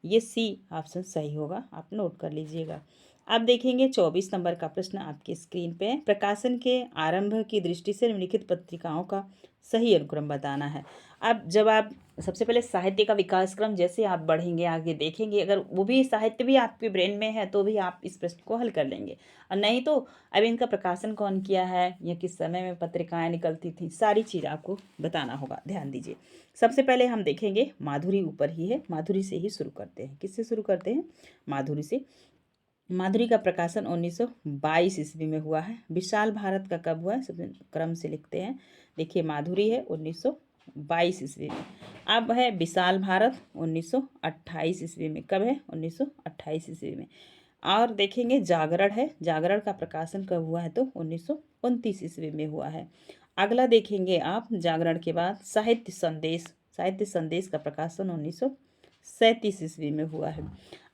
ये सी ऑप्शन सही होगा, आप नोट कर लीजिएगा। अब देखेंगे 24 नंबर का प्रश्न आपकी स्क्रीन पे है। प्रकाशन के आरंभ की दृष्टि से निम्नलिखित पत्रिकाओं का सही अनुक्रम बताना है। अब जब आप सबसे पहले साहित्य का विकास क्रम जैसे आप बढ़ेंगे आगे देखेंगे, अगर वो भी साहित्य भी आपके ब्रेन में है तो भी आप इस प्रश्न को हल कर लेंगे। और नहीं तो अब इनका प्रकाशन कौन किया है या किस समय में पत्रिकाएं निकलती थी, सारी चीज़ आपको बताना होगा। ध्यान दीजिए, सबसे पहले हम देखेंगे माधुरी ऊपर ही है, माधुरी से ही शुरू करते हैं। किससे शुरू करते हैं, माधुरी से। माधुरी का प्रकाशन 1922 ईस्वी में हुआ है। विशाल भारत का कब हुआ है, सब क्रम से लिखते हैं। देखिए माधुरी है 1922 ईस्वी में। अब है विशाल भारत 1928 ईस्वी में। कब है, 1928 ईस्वी में। और देखेंगे जागरण है, जागरण का प्रकाशन कब हुआ है, तो 1929 ईस्वी में हुआ है। अगला देखेंगे आप, जागरण के बाद साहित्य संदेश। साहित्य संदेश का प्रकाशन 1937 ईस्वी में हुआ है।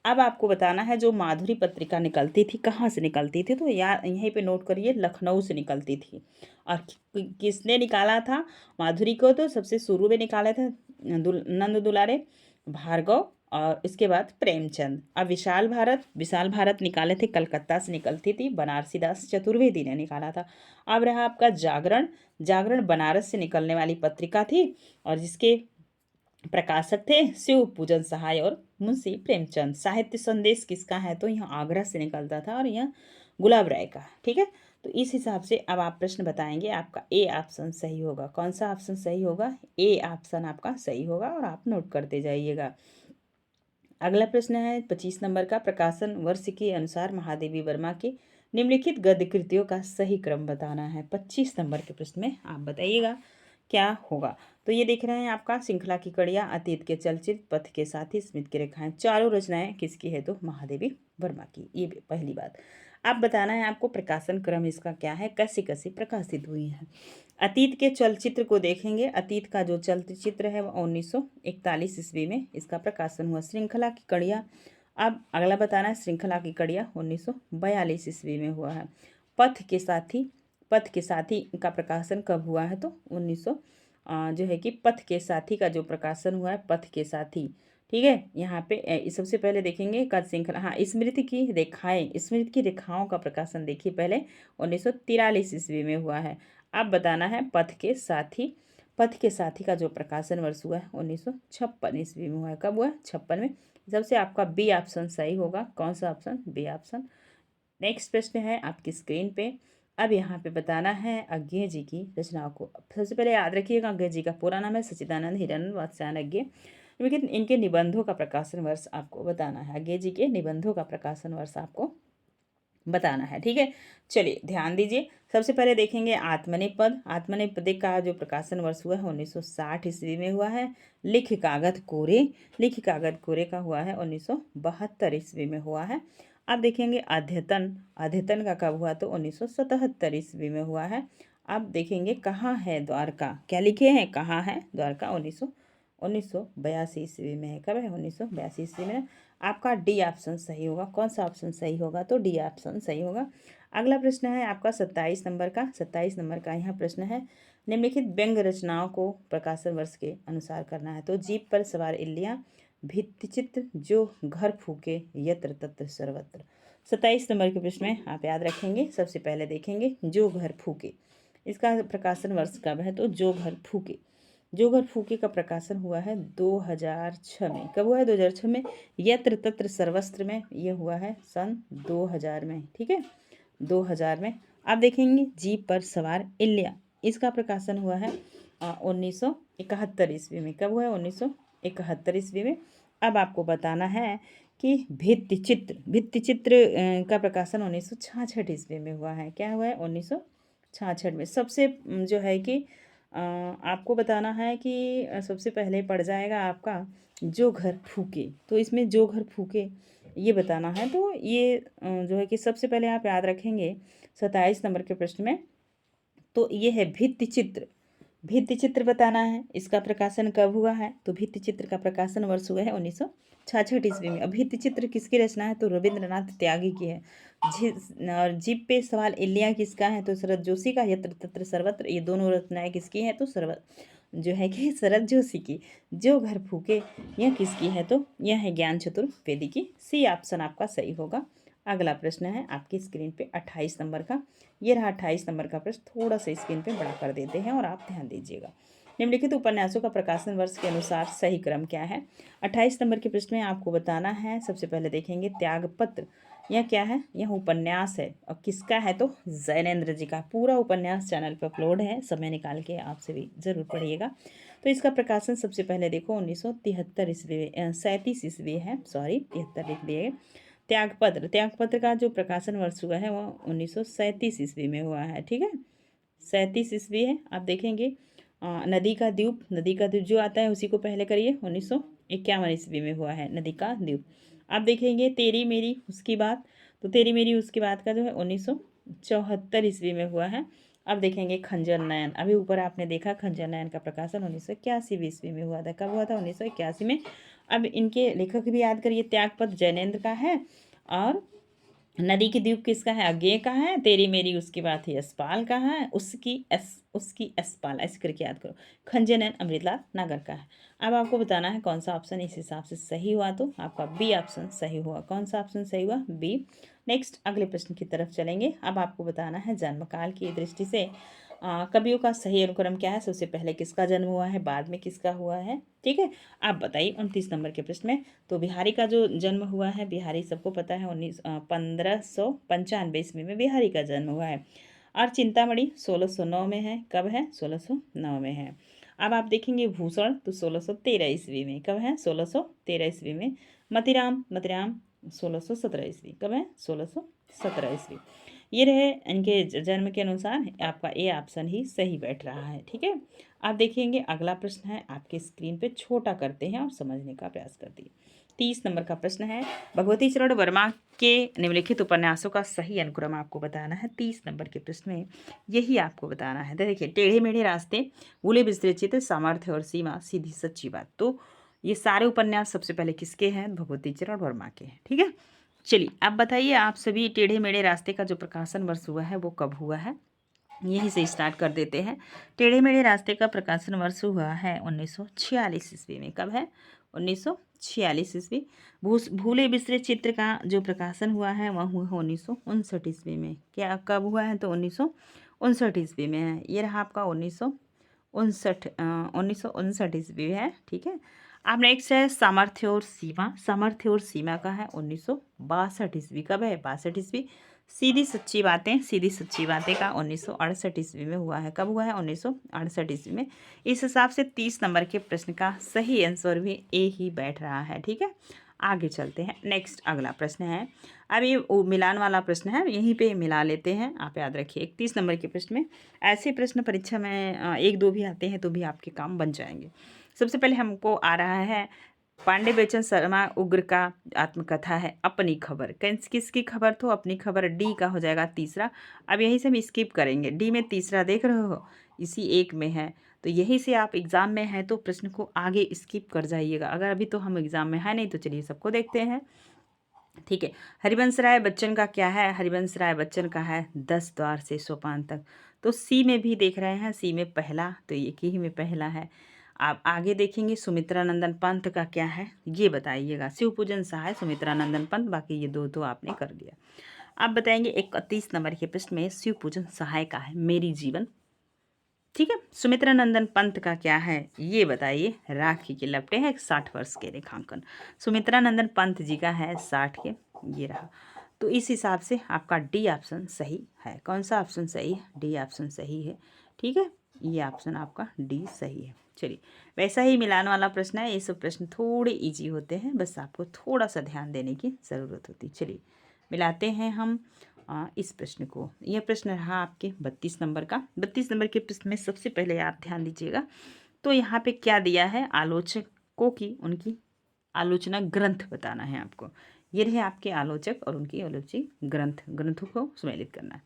अब आपको बताना है जो माधुरी पत्रिका निकलती थी कहाँ से निकलती थी, तो यहीं पे नोट करिए, लखनऊ से निकलती थी। और किसने निकाला था माधुरी को, तो सबसे शुरू में निकाला था नंद दुलारे, भार्गव, और इसके बाद प्रेमचंद। अब विशाल भारत निकाले थे, कलकत्ता से निकलती थी, बनारसी दास चतुर्वेदी ने निकाला था। अब रहा आपका जागरण। जागरण बनारस से निकलने वाली पत्रिका थी, और जिसके प्रकाशक थे शिव पूजन सहाय और मुंशी प्रेमचंद। साहित्य संदेश किसका है, तो यह आगरा से निकलता था, और यह गुलाब राय का। ठीक है, तो इस हिसाब से अब आप प्रश्न बताएंगे, आपका ए ऑप्शन सही होगा। कौन सा ऑप्शन सही होगा, ए ऑप्शन आपका सही होगा, और आप नोट करते जाइएगा। अगला प्रश्न है 25 नंबर का। प्रकाशन वर्ष के अनुसार महादेवी वर्मा के निम्नलिखित गद्य कृतियों का सही क्रम बताना है। 25 नंबर के प्रश्न में आप बताइएगा क्या होगा। तो ये देख रहे हैं आपका श्रृंखला की कड़ियाँ, अतीत के चलचित्र, पथ के साथी, स्मृति की रेखाएं, चारों रचनाएं किसकी है, तो महादेवी वर्मा की। ये पहली बात। अब बताना है आपको प्रकाशन क्रम इसका क्या है, कैसे कैसे प्रकाशित हुई है। अतीत के चलचित्र को देखेंगे। अतीत का जो चलचित्र है वो 1941 ईस्वी में इसका प्रकाशन हुआ। श्रृंखला की कड़ियाँ, अब अगला बताना है श्रृंखला की कड़ियाँ 1942 ईस्वी में हुआ है। पथ के साथी का प्रकाशन कब हुआ है, तो 1900 जो है कि पथ के साथी का जो प्रकाशन हुआ है, पथ के साथी। ठीक है, यहाँ पे सबसे पहले देखेंगे कद श्रृंखला, हाँ स्मृति की रेखाएं, स्मृति की रेखाओं का प्रकाशन देखिए पहले 1943 ईस्वी में हुआ है। अब बताना है पथ के साथी। पथ के साथी का जो प्रकाशन वर्ष हुआ है 1956 ईस्वी में हुआ है। कब हुआ है? 56 में। सबसे आपका बी ऑप्शन सही होगा। कौन सा ऑप्शन? B option. नेक्स्ट प्रश्न है आपकी स्क्रीन पे। अब यहाँ पे बताना है अज्ञे जी की रचनाओं को। सबसे पहले याद रखिएगा, अज्ञे जी का पूरा नाम है सच्चिदानंद हिरानंद वात्स्यायन अज्ञे। लेकिन इनके निबंधों का प्रकाशन वर्ष आपको बताना है। अज्ञे जी के निबंधों का प्रकाशन वर्ष आपको बताना है। ठीक है, चलिए ध्यान दीजिए। सबसे पहले देखेंगे आत्मनेपद। आत्मनेपद का जो प्रकाशन वर्ष हुआ है 1960 ईस्वी में हुआ है। लिख कागज कोरे। लिख कागज कोरे का हुआ है 1972 ईस्वी में हुआ है। अब देखेंगे अद्यतन। अद्यतन का कब हुआ? तो 1977 ईस्वी में हुआ है। अब देखेंगे कहाँ है द्वारका। क्या लिखे हैं? कहाँ है द्वारका? 1982 ईस्वी में है। कब है? 1982 ईस्वी में। आपका डी ऑप्शन सही होगा। कौन सा ऑप्शन सही होगा? तो डी ऑप्शन सही होगा। अगला प्रश्न है आपका 27 नंबर का। 27 नंबर का यहाँ प्रश्न है, निम्नलिखित व्यंग्य रचनाओं को प्रकाशन वर्ष के अनुसार करना है। तो जीप पर सवार इल्लियाँ, भित्ति चित्र, जो घर फूके, यत्र तत्र सर्वत्र। 27 नंबर के प्रश्न में आप याद रखेंगे। सबसे पहले देखेंगे जो घर फूके, इसका प्रकाशन वर्ष कब है? तो जो घर फूके। जो घर फूके का प्रकाशन हुआ है 2006 में। कब हुआ है? 2006 में। यत्र तत्र सर्वस्त्र में ये हुआ है सन 2000 में। ठीक है, 2000 में। आप देखेंगे जीप पर सवार इल्लिया, इसका प्रकाशन हुआ है 1971 ईस्वी में। कब हुआ है? 1971 ईस्वी में। अब आपको बताना है कि भित्ति चित्र। भित्ति चित्र का प्रकाशन 1966 ईस्वी में हुआ है। क्या हुआ है? 1966 में। सबसे जो है कि आपको बताना है कि सबसे पहले पड़ जाएगा आपका जो घर फूके। तो इसमें जो घर फूके ये बताना है। तो ये जो है कि सबसे पहले आप याद रखेंगे 27 नंबर के प्रश्न में। तो ये है भित्ति चित्र। भित्ति चित्र बताना है, इसका प्रकाशन कब हुआ है? तो भित्ति चित्र का प्रकाशन वर्ष हुआ है 1966 ईस्वी में। अब भित्ति चित्र किसकी रचना है? तो रविंद्रनाथ त्यागी की है। और जीप पे सवाल इल्लिया किसका है? तो शरद जोशी का। यत्र तत्र सर्वत्र, ये दोनों रचनाएं किसकी हैं? तो जो है कि शरद जोशी की। जो घर फूके यह किसकी है? तो यह है ज्ञान चतुर्वेदी की। सी ऑप्शन आपका सही होगा। अगला प्रश्न है आपकी स्क्रीन पे 28 नंबर का। ये रहा 28 नंबर का प्रश्न। थोड़ा सा स्क्रीन पे बड़ा कर देते हैं और आप ध्यान दीजिएगा। निम्नलिखित उपन्यासों का प्रकाशन वर्ष के अनुसार सही क्रम क्या है? 28 नंबर के प्रश्न में आपको बताना है। सबसे पहले देखेंगे त्यागपत्र। यह क्या है? यह उपन्यास है। और किसका है? तो जैनेन्द्र जी का। पूरा उपन्यास चैनल पर अपलोड है, समय निकाल के आप सभी जरूर पढ़िएगा। तो इसका प्रकाशन सबसे पहले देखो 1973 ईस्वी 37 ईस्वी है, सॉरी 73 लिख दिए। त्यागपत्र। त्यागपत्र का जो प्रकाशन वर्ष हुआ है वो 1937 ईस्वी में हुआ है। ठीक है, 37 ईस्वी है। आप देखेंगे नदी का द्वीप। नदी का द्वीप जो आता है उसी को पहले करिए। 1951 ईस्वी में हुआ है नदी का द्वीप। आप देखेंगे तेरी मेरी उसकी बात। तो तेरी मेरी उसकी बात का जो है 1974 ईस्वी में हुआ है। अब देखेंगे खंजर नयन। अभी ऊपर आपने देखा खंजर नयन का प्रकाशन 1981 ईस्वी में हुआ था। कब हुआ था? 1981 में। अब इनके लेखक भी याद करिए। त्यागपत्र जैनेन्द्र का है और नदी की द्वीप किसका है? अज्ञेय का है। तेरी मेरी उसकी बात है यशपाल का है। उसकी यशपाल, ऐसे करके याद करो। खंजर नयन अमृतलाल नागर का है। अब आपको बताना है कौन सा ऑप्शन इस हिसाब से सही हुआ। तो आपका बी ऑप्शन सही हुआ। कौन सा ऑप्शन सही हुआ? बी। नेक्स्ट अगले प्रश्न की तरफ चलेंगे। अब आपको बताना है जन्मकाल की दृष्टि से कवियों का सही अनुक्रम क्या है? सबसे पहले किसका जन्म हुआ है, बाद में किसका हुआ है? ठीक है, आप बताइए 29 नंबर के प्रश्न में। तो बिहारी का जो जन्म हुआ है, बिहारी सबको पता है 1595 ईस्वी में बिहारी का जन्म हुआ है। और चिंतामणि 1609 में है। कब है? 1609 में है। अब आप देखेंगे भूषण तो 1613 ईस्वी में। कब है? 1613 ईस्वी में। मतीराम 1617 ईस्वी। कब है? 1617 ईस्वी। ये रहे इनके जन्म के अनुसार। आपका ए ऑप्शन ही सही बैठ रहा है। ठीक है, आप देखेंगे अगला प्रश्न है आपके स्क्रीन पे। छोटा करते हैं और समझने का प्रयास करते हैं। 30 नंबर का प्रश्न है, भगवती चरण वर्मा के निम्नलिखित उपन्यासों का सही अनुक्रम आपको बताना है। 30 नंबर के प्रश्न में यही आपको बताना है। तो देखिए, टेढ़े मेढ़े रास्ते, भूले बिसरे चित्र, सामर्थ्य और सीमा, सीधी सच्ची बात। तो ये सारे उपन्यास सबसे पहले किसके हैं? भगवती चरण वर्मा के हैं। ठीक है, चलिए आप बताइए, आप सभी टेढ़े मेढ़े रास्ते का जो प्रकाशन वर्ष हुआ है वो कब हुआ है? यहीं से स्टार्ट कर देते हैं। टेढ़े मेढ़े रास्ते का प्रकाशन वर्ष हुआ है 1946 ईस्वी में। कब है? 1946 ईस्वी। भूले बिसरे चित्र का जो प्रकाशन हुआ है वह हुआ 1959 ईस्वी में। क्या कब हुआ है? तो 1959 ईस्वी में है। ये रहा आपका 1959 ईस्वी है, ठीक है। अब नेक्स्ट है सामर्थ्य और सीमा। सामर्थ्य और सीमा का है 1962 ईस्वी। कब है? 62 ईस्वी। सीधी सच्ची बातें, सीधी सच्ची बातें का 1968 ईस्वी में हुआ है। कब हुआ है? 1968 ईस्वी में। इस हिसाब से 30 नंबर के प्रश्न का सही आंसर भी ए ही बैठ रहा है, ठीक है। आगे चलते हैं। नेक्स्ट अगला प्रश्न है, अब ये मिलान वाला प्रश्न है, यहीं पे मिला लेते हैं। आप याद रखिए 31 नंबर के प्रश्न में ऐसे प्रश्न परीक्षा में एक दो भी आते हैं तो भी आपके काम बन जाएंगे। सबसे पहले हमको आ रहा है पांडे बेचन शर्मा उग्र का आत्मकथा है अपनी खबर। किसकी खबर? तो अपनी खबर। डी का हो जाएगा तीसरा। अब यहीं से हम स्किप करेंगे। डी में तीसरा देख रहे हो, इसी एक में है, तो यहीं से आप एग्ज़ाम में हैं तो प्रश्न को आगे स्किप कर जाइएगा। अगर अभी तो हम एग्ज़ाम में है नहीं तो चलिए सबको देखते हैं, ठीक है। हरिवंश राय बच्चन का क्या है? हरिवंश राय बच्चन का है 10 द्वार से सोपान तक। तो सी में भी देख रहे हैं, सी में पहला, तो एक ही में पहला है। आप आगे देखेंगे सुमित्रा नंदन पंत का क्या है ये बताइएगा। शिवपूजन सहाय सुमित्रा नंदन पंत, बाकी ये दो तो आपने कर दिया। आप बताएंगे 31 नंबर के प्रश्न में शिवपूजन सहाय का है मेरी जीवन, ठीक है। सुमित्रा नंदन पंत का क्या है ये बताइए। राखी के लपटे हैं 60 वर्ष के रेखांकन। सुमित्रा नंदन पंत जी का है 60 के, ये रहा। तो इस हिसाब से आपका डी ऑप्शन सही है। कौन सा ऑप्शन सही है? डी ऑप्शन सही है, ठीक है। ये ऑप्शन आपका डी सही है। चलिए, वैसा ही मिलान वाला प्रश्न है। ये सब प्रश्न थोड़े इजी होते हैं, बस आपको थोड़ा सा ध्यान देने की ज़रूरत होती है। चलिए मिलाते हैं हम इस प्रश्न को। यह प्रश्न रहा आपके 32 नंबर का। 32 नंबर के प्रश्न में सबसे पहले आप ध्यान दीजिएगा। तो यहाँ पे क्या दिया है? आलोचकों की उनकी आलोचना ग्रंथ बताना है आपको। ये रहे आपके आलोचक और उनकी आलोचित ग्रंथों को सम्मिलित करना है।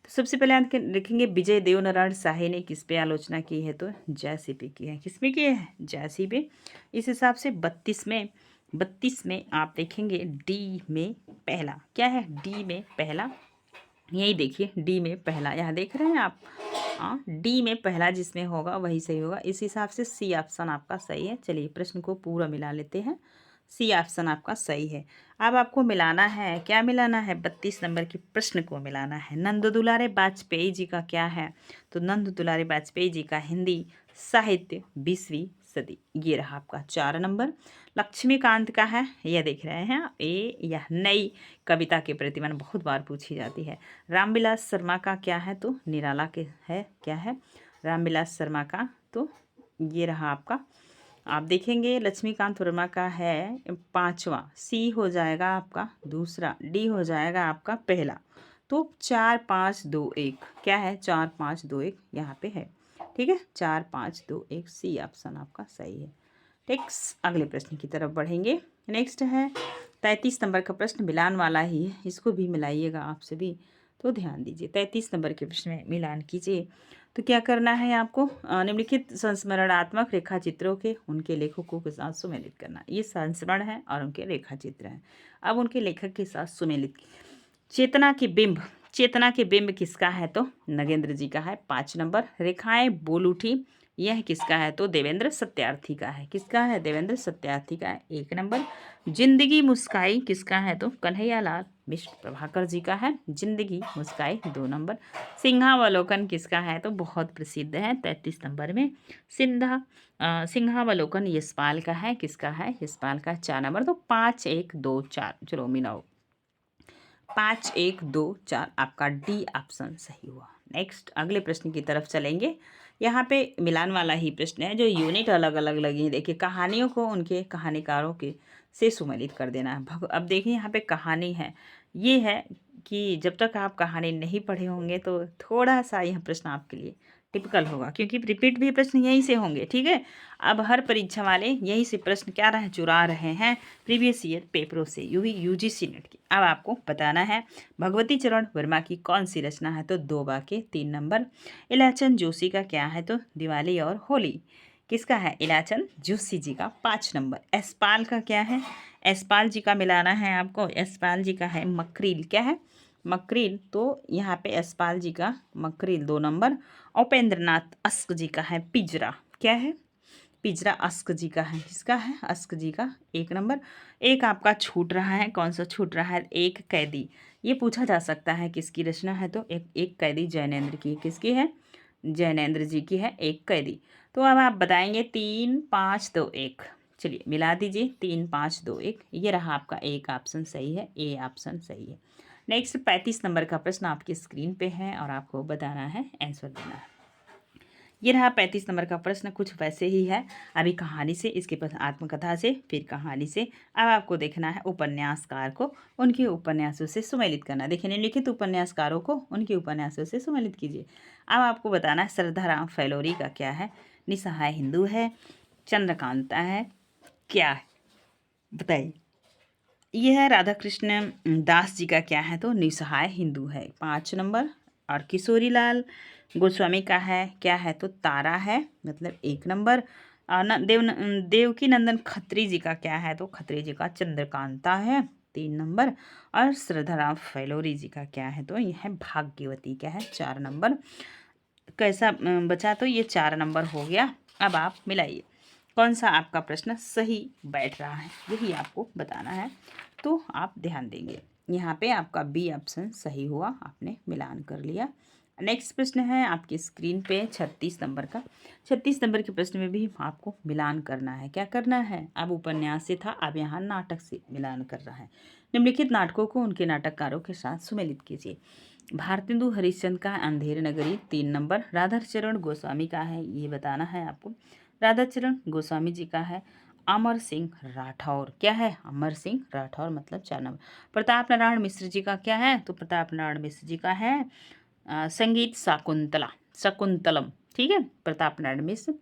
तो सबसे पहले आप लिखेंगे विजय देवनारायण शाही ने किस पे आलोचना की है? तो जयसी पे की है। किस में की है? जयसी पे। इस हिसाब से 32 में आप देखेंगे डी में पहला क्या है? डी में पहला, यही देखिए डी में पहला, यहाँ देख रहे हैं आप। हाँ, डी में पहला जिसमें होगा वही सही होगा। इस हिसाब से सी ऑप्शन आपका सही है। चलिए प्रश्न को पूरा मिला लेते हैं। सी ऑप्शन आपका सही है। अब आपको मिलाना है, क्या मिलाना है? 32 नंबर के प्रश्न को मिलाना है। नंद दुलारे वाजपेयी जी का क्या है? तो नंद दुलारे वाजपेयी जी का हिंदी साहित्य 20वीं सदी, ये रहा आपका 4 नंबर। लक्ष्मीकांत का है, यह देख रहे हैं ए, यह नई कविता के प्रतिमान बहुत बार पूछी जाती है। रामविलास शर्मा का क्या है? तो निराला के है, क्या है? रामविलास शर्मा का, तो ये रहा आपका। आप देखेंगे लक्ष्मीकांत वर्मा का है 5वां, सी हो जाएगा आपका दूसरा, डी हो जाएगा आपका पहला। तो 4 5 2 1 क्या है? 4 5 2 1 यहाँ पे है, ठीक है। 4 5 2 1 सी ऑप्शन आपका सही है। नेक्स्ट अगले प्रश्न की तरफ बढ़ेंगे। नेक्स्ट है 33 नंबर का प्रश्न, मिलान वाला ही है, इसको भी मिलाइएगा आप सभी, तो ध्यान दीजिए। 33 नंबर के प्रश्न में मिलान कीजिए। तो क्या करना है आपको? निम्नलिखित संस्मरणात्मक रेखा चित्रों के उनके लेखकों के साथ सुमेलित करना। ये संस्मरण है और उनके रेखा चित्र हैं। अब उनके लेखक के साथ सुमेलित। चेतना के बिंब, चेतना के बिंब किसका है? तो नगेंद्र जी का है 5 नंबर। रेखाएं बोल उठी, यह किसका है? तो देवेंद्र सत्यार्थी का है। किसका है? देवेंद्र सत्यार्थी का है 1 नंबर। जिंदगी मुस्काई किसका है? तो कन्हैयालाल मिश्र प्रभाकर जी का है। जिंदगी मुस्काई 2 नंबर। सिंहावलोकन किसका है? तो बहुत प्रसिद्ध है 33 नंबर में। सिंहावलोकन यशपाल का है। किसका है? यशपाल का 4 नंबर। तो 5 1 2 4, चलो मिलाओ। 5 1 2 4 आपका डी ऑप्शन सही हुआ। नेक्स्ट अगले प्रश्न की तरफ चलेंगे। यहाँ पे मिलान वाला ही प्रश्न है, जो यूनिट अलग अलग लगी। देखिए कहानियों को उनके कहानीकारों के से सुमेलित कर देना है। अब देखिए यहाँ पे कहानी है, ये है कि जब तक आप कहानी नहीं पढ़े होंगे तो थोड़ा सा यह प्रश्न आपके लिए टिपिकल होगा, क्योंकि रिपीट भी प्रश्न यहीं से होंगे, ठीक है। अब हर परीक्षा वाले यहीं से प्रश्न क्या रहे चुरा रहे हैं प्रीवियस ईयर पेपरों से, यूजीसी नेट की। अब आपको बताना है भगवती चरण वर्मा की कौन सी रचना है? तो 2 वाक्य 3 नंबर। इलाचंद जोशी का क्या है? तो दिवाली और होली। किसका है? इलाचंद जोशी जी का 5 नंबर। यशपाल का क्या है? यशपाल जी का मिलाना है आपको। यशपाल जी का है मकरील, क्या है? मकरील। तो यहाँ पे यशपाल जी का मकरील 2 नंबर। उपेंद्रनाथ अस्क जी का है पिंजरा, क्या है? पिंजरा अस्क जी का है। किसका है? अस्क जी का 1 नंबर। एक आपका छूट रहा है, कौन सा छूट रहा है? एक कैदी। ये पूछा जा सकता है किसकी रचना है, तो एक कैदी जैनेंद्र की। किसकी है? जैनेंद्र जी की है एक कैदी। तो अब आप बताएंगे 3 5 2 1। चलिए मिला दीजिए, 3 5 2 1। ये रहा आपका एक ऑप्शन सही है, ए ऑप्शन सही है। नेक्स्ट 35 नंबर का प्रश्न आपकी स्क्रीन पे है और आपको बताना है, आंसर देना है। ये रहा 35 नंबर का प्रश्न, कुछ वैसे ही है। अभी कहानी से, इसके बाद आत्मकथा से, फिर कहानी से। अब आपको देखना है उपन्यासकार को उनके उपन्यासों से सुमेलित करना। देखिए निम्नलिखित उपन्यासकारों को उनके उपन्यासों से सुमेलित कीजिए। अब आपको बताना है श्रद्धाराम फैलोरी का क्या है, निसहाय हिंदू है, चंद्रकांता है, क्या है बताइए। ये है राधा कृष्ण दास जी का क्या है, तो निसहाय हिंदू है 5 नंबर। और किशोरी लाल गोस्वामी का है क्या है, तो तारा है, मतलब 1 नंबर। और देवकी नंदन खत्री जी का क्या है, तो खत्री जी का चंद्रकांता है 3 नंबर। और श्रद्धाराम फैलोरी जी का क्या है, तो यह है भाग्यवती, क्या है 4 नंबर। कैसा बचा, तो ये 4 नंबर हो गया। अब आप मिलाइए कौन सा आपका प्रश्न सही बैठ रहा है, यही आपको बताना है। तो आप ध्यान देंगे, यहाँ पे आपका बी ऑप्शन सही हुआ, आपने मिलान कर लिया। नेक्स्ट प्रश्न है आपकी स्क्रीन पे 36 नंबर का। 36 नंबर के प्रश्न में भी आपको मिलान करना है। क्या करना है, अब उपन्यास से था, अब यहाँ नाटक से मिलान कर रहा है। निम्नलिखित नाटकों को उनके नाटककारों के साथ सुमेलित कीजिए। भारतेंदु हरिश्चंद्र का अंधेर नगरी 3 नंबर। राधाचरण गोस्वामी का है, ये बताना है आपको। राधाचरण गोस्वामी जी का है अमर सिंह राठौर, क्या है अमर सिंह राठौर, मतलब 4 नंबर। प्रताप नारायण मिश्र जी का क्या है, तो प्रताप नारायण मिश्र जी का है संगीत शाकुंतला, शकुंतलम, ठीक है, प्रताप नारायण मिश्र,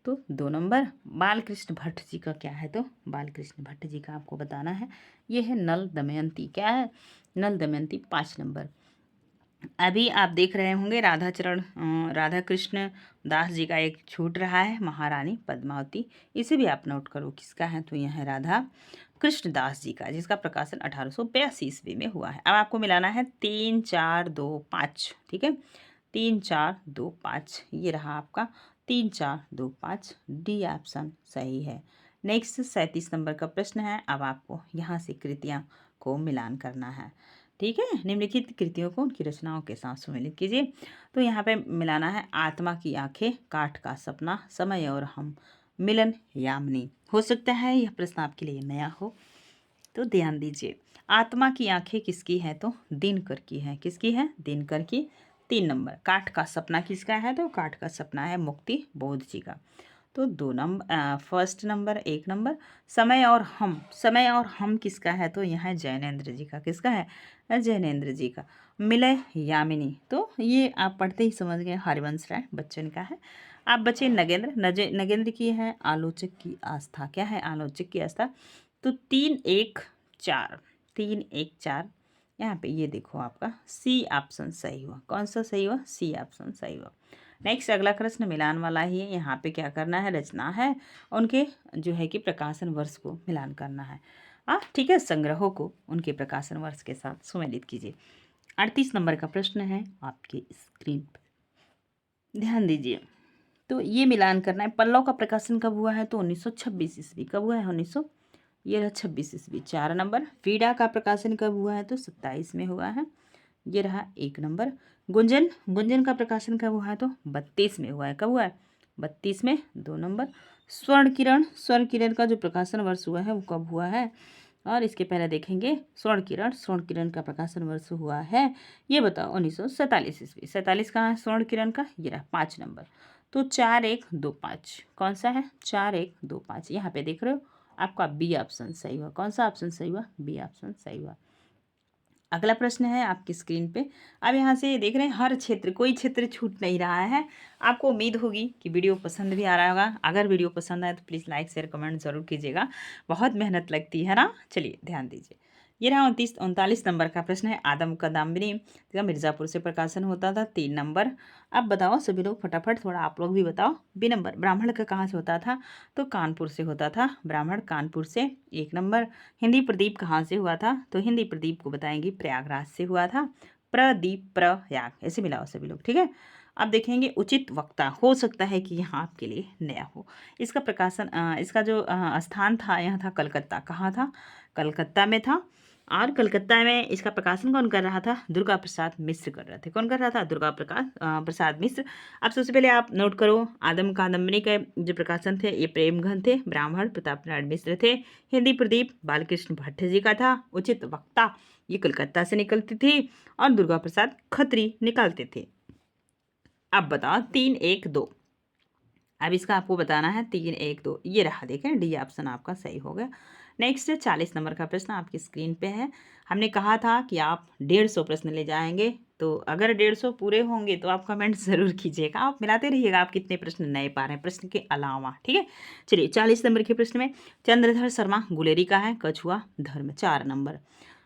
तो 2 नंबर। बालकृष्ण भट्ट जी का क्या है, तो बालकृष्ण भट्ट जी का आपको बताना है, ये है नल दमयंती, क्या है नल दमयंती 5 नंबर। अभी आप देख रहे होंगे राधा कृष्ण दास जी का एक छूट रहा है, महारानी पद्मावती, इसे भी आप नोट करो किसका है, तो यह है राधा कृष्ण दास जी का, जिसका प्रकाशन 1882 ईस्वी में हुआ है। अब आपको मिलाना है 3 4 2 5, ठीक है, 3 4 2 5, ये रहा आपका 3 4 2 5, डी ऑप्शन सही है। नेक्स्ट 37 नंबर का प्रश्न है। अब आपको यहाँ से कृतियाँ को मिलान करना है, ठीक है। निम्नलिखित कृतियों को उनकी रचनाओं के साथ सुमेलित कीजिए। तो यहाँ पे मिलाना है आत्मा की आंखें, काठ का सपना, समय और हम, मिलन यामिनी। हो सकता है यह प्रश्न आपके लिए नया हो, तो ध्यान दीजिए। आत्मा की आंखें किसकी है, तो दिनकर की है। किसकी है, दिनकर की 3 नंबर। काठ का सपना किसका है, तो काठ का सपना है मुक्ति बोध जी का, तो 2 नंबर। First number 1 number. समय और हम किसका है, तो यह है जैनेंद्र जी का। किसका है, जैनेंद्र जी का। मिलय यामिनी, तो ये आप पढ़ते ही समझ गए, हरिवंश राय बच्चन का है। आप बचे नगेंद्र की है आलोचक की आस्था, क्या है आलोचक की आस्था, तो 3 1 4, 3 1 4। यहाँ पे ये देखो आपका सी ऑप्शन सही हुआ। कौन सा सही हुआ, सी ऑप्शन सही हुआ। नेक्स्ट अगला प्रश्न मिलान वाला ही है। यहाँ पे क्या करना है, रचना है, उनके जो है कि प्रकाशन वर्ष को मिलान करना है, ठीक है, संग्रहों को उनके प्रकाशन वर्ष के साथ सुमेलित कीजिए। 38 नंबर का प्रश्न है आपके स्क्रीन पर, ध्यान दीजिए। तो ये मिलान करना है। पल्लव का प्रकाशन कब हुआ है, तो 1926 ईस्वी। कब हुआ है, 1900, ये रहा 26 ईस्वी, 4 नंबर। वीडा का प्रकाशन कब हुआ है, तो 27 में हुआ है, ये रहा 1 नंबर। गुंजन का प्रकाशन कब हुआ है, तो 32 में हुआ है। कब हुआ है, 32 में, 2 नंबर। स्वर्ण किरण का जो प्रकाशन वर्ष हुआ है वो कब हुआ है, और इसके पहले देखेंगे स्वर्ण किरण का प्रकाशन वर्ष हुआ है, ये बताओ 1947 ईस्वी। 47 कहाँ है स्वर्ण किरण का, ये रहा 5 नंबर। तो 4 1 2 5 कौन सा है, 4 1 2 5, यहाँ पे देख रहे हो आपका बी ऑप्शन सही हुआ। कौन सा ऑप्शन सही हुआ, बी ऑप्शन सही हुआ। अगला प्रश्न है आपकी स्क्रीन पे। अब यहाँ से देख रहे हैं हर क्षेत्र, कोई क्षेत्र छूट नहीं रहा है। आपको उम्मीद होगी कि वीडियो पसंद भी आ रहा होगा। अगर वीडियो पसंद आए तो प्लीज़ लाइक शेयर कमेंट ज़रूर कीजिएगा, बहुत मेहनत लगती है ना। चलिए ध्यान दीजिए। ये रहा 39 नंबर का प्रश्न है। आदम कदम्बनी का मिर्ज़ापुर से प्रकाशन होता था, 3 नंबर। अब बताओ सभी लोग फटाफट, थोड़ा आप लोग भी बताओ। बी नंबर, ब्राह्मण का कहाँ से होता था, तो कानपुर से होता था, ब्राह्मण कानपुर से, 1 नंबर। हिंदी प्रदीप कहाँ से हुआ था, तो हिंदी प्रदीप को बताएंगे प्रयागराज से हुआ था, प्रदीप प्रयाग, ऐसे मिलाओ सभी लोग, ठीक है। अब देखेंगे उचित वक्ता, हो सकता है कि यहाँ आपके लिए नया हो। इसका प्रकाशन इसका जो स्थान था यहाँ था कलकत्ता, कहाँ था, कलकत्ता में था। और कलकत्ता में इसका प्रकाशन कौन कर रहा था? दुर्गा प्रसाद मिश्र कर रहे थे। कौन कर रहा था? दुर्गा प्रसाद मिश्र। अब सबसे पहले आप नोट करो, आदम कादम्बरी के जो प्रकाशन थे ये प्रेमघन थे, ब्राह्मण प्रताप नारायण मिश्र थे, हिंदी प्रदीप बालकृष्ण भट्ट जी का था, उचित वक्ता ये कलकत्ता से निकलती थी और दुर्गा प्रसाद खत्री निकालते थे। अब बताओ 3 1 2। अब इसका आपको बताना है 3 1 2, ये रहा, देखें डी ऑप्शन आपका सही हो गया। नेक्स्ट 40 नंबर का प्रश्न आपकी स्क्रीन पे है। हमने कहा था कि आप 150 प्रश्न ले जाएंगे, तो अगर 150 पूरे होंगे तो आप कमेंट ज़रूर कीजिएगा, आप मिलाते रहिएगा आप कितने प्रश्न नए पा रहे हैं प्रश्न के अलावा, ठीक है। चलिए 40 नंबर के प्रश्न में चंद्रधर शर्मा गुलेरी का है कछुआ धर्म, 4 नंबर।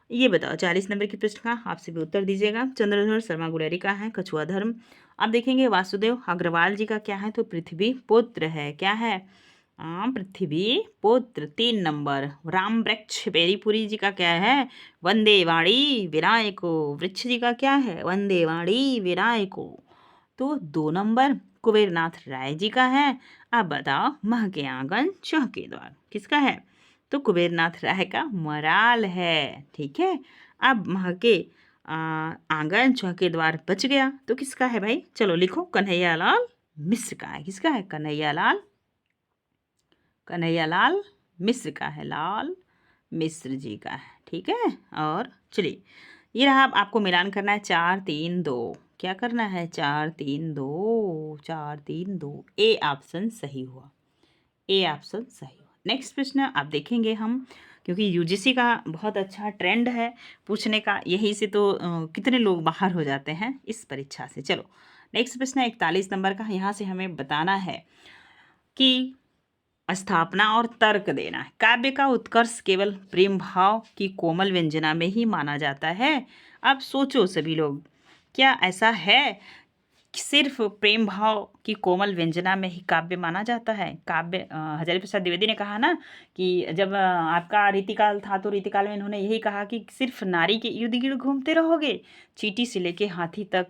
ये बताओ 40 नंबर के प्रश्न का आपसे भी उत्तर दीजिएगा। चंद्रधर शर्मा गुलेरी का है कछुआ धर्म। अब देखेंगे वासुदेव अग्रवाल जी का क्या है, तो पृथ्वी पुत्र है, क्या है? पृथ्वी पुत्र, 3 नंबर। राम वृक्ष बेरीपुरी जी का क्या है? वंदे वाणी विनायको। वृक्ष जी का क्या है? वंदे वाणी विनायको। तो 2 नंबर। कुबेरनाथ राय जी का है। अब बताओ मह के आंगन चौह के द्वार किसका है? तो कुबेरनाथ राय का मराल है, ठीक है। अब मह के आंगन चौह के द्वार बच गया तो किसका है भाई? चलो लिखो, कन्हैयालाल मिश्र का है। किसका है? कन्हैयालाल मिश्र का है, लाल मिश्र जी का है, ठीक है। और चलिए ये रहा, आपको मिलान करना है 4 3 2। क्या करना है? 4 3 2, 4 3 2। ए ऑप्शन सही हुआ, ए ऑप्शन सही हुआ। नेक्स्ट प्रश्न आप देखेंगे हम, क्योंकि यूजीसी का बहुत अच्छा ट्रेंड है पूछने का, यही से तो कितने लोग बाहर हो जाते हैं इस परीक्षा से। चलो नेक्स्ट प्रश्न 41 नंबर का, यहाँ से हमें बताना है कि स्थापना और तर्क देना है। काव्य का उत्कर्ष केवल प्रेम भाव की कोमल व्यंजना में ही माना जाता है। अब सोचो सभी लोग, क्या ऐसा है कि सिर्फ प्रेम भाव की कोमल व्यंजना में ही काव्य माना जाता है? काव्य हजारी प्रसाद द्विवेदी ने कहा ना कि जब आपका रीतिकाल था तो रीतिकाल में इन्होंने यही कहा कि सिर्फ नारी के इर्द गिर्द घूमते रहोगे, चींटी से लेके हाथी तक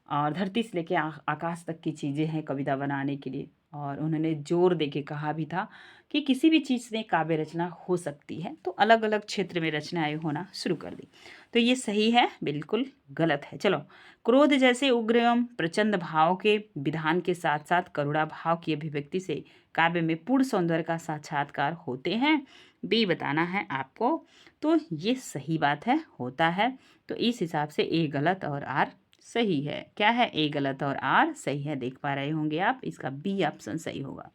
और धरती से लेके आकाश तक की चीज़ें हैं कविता बनाने के लिए। और उन्होंने जोर दे के कहा भी था कि किसी भी चीज़ में काव्य रचना हो सकती है, तो अलग अलग क्षेत्र में रचनाएं होना शुरू कर दी। तो ये सही है, बिल्कुल गलत है। चलो, क्रोध जैसे उग्र एवं प्रचंड भाव के विधान के साथ साथ करुणा भाव की अभिव्यक्ति से काव्य में पूर्ण सौंदर्य का साक्षात्कार होते हैं। बी बताना है आपको। तो ये सही बात है, होता है। तो इस हिसाब से ए गलत और आर सही है। क्या है? ए गलत और आर सही है, देख पा रहे होंगे आप, इसका बी ऑप्शन सही होगा।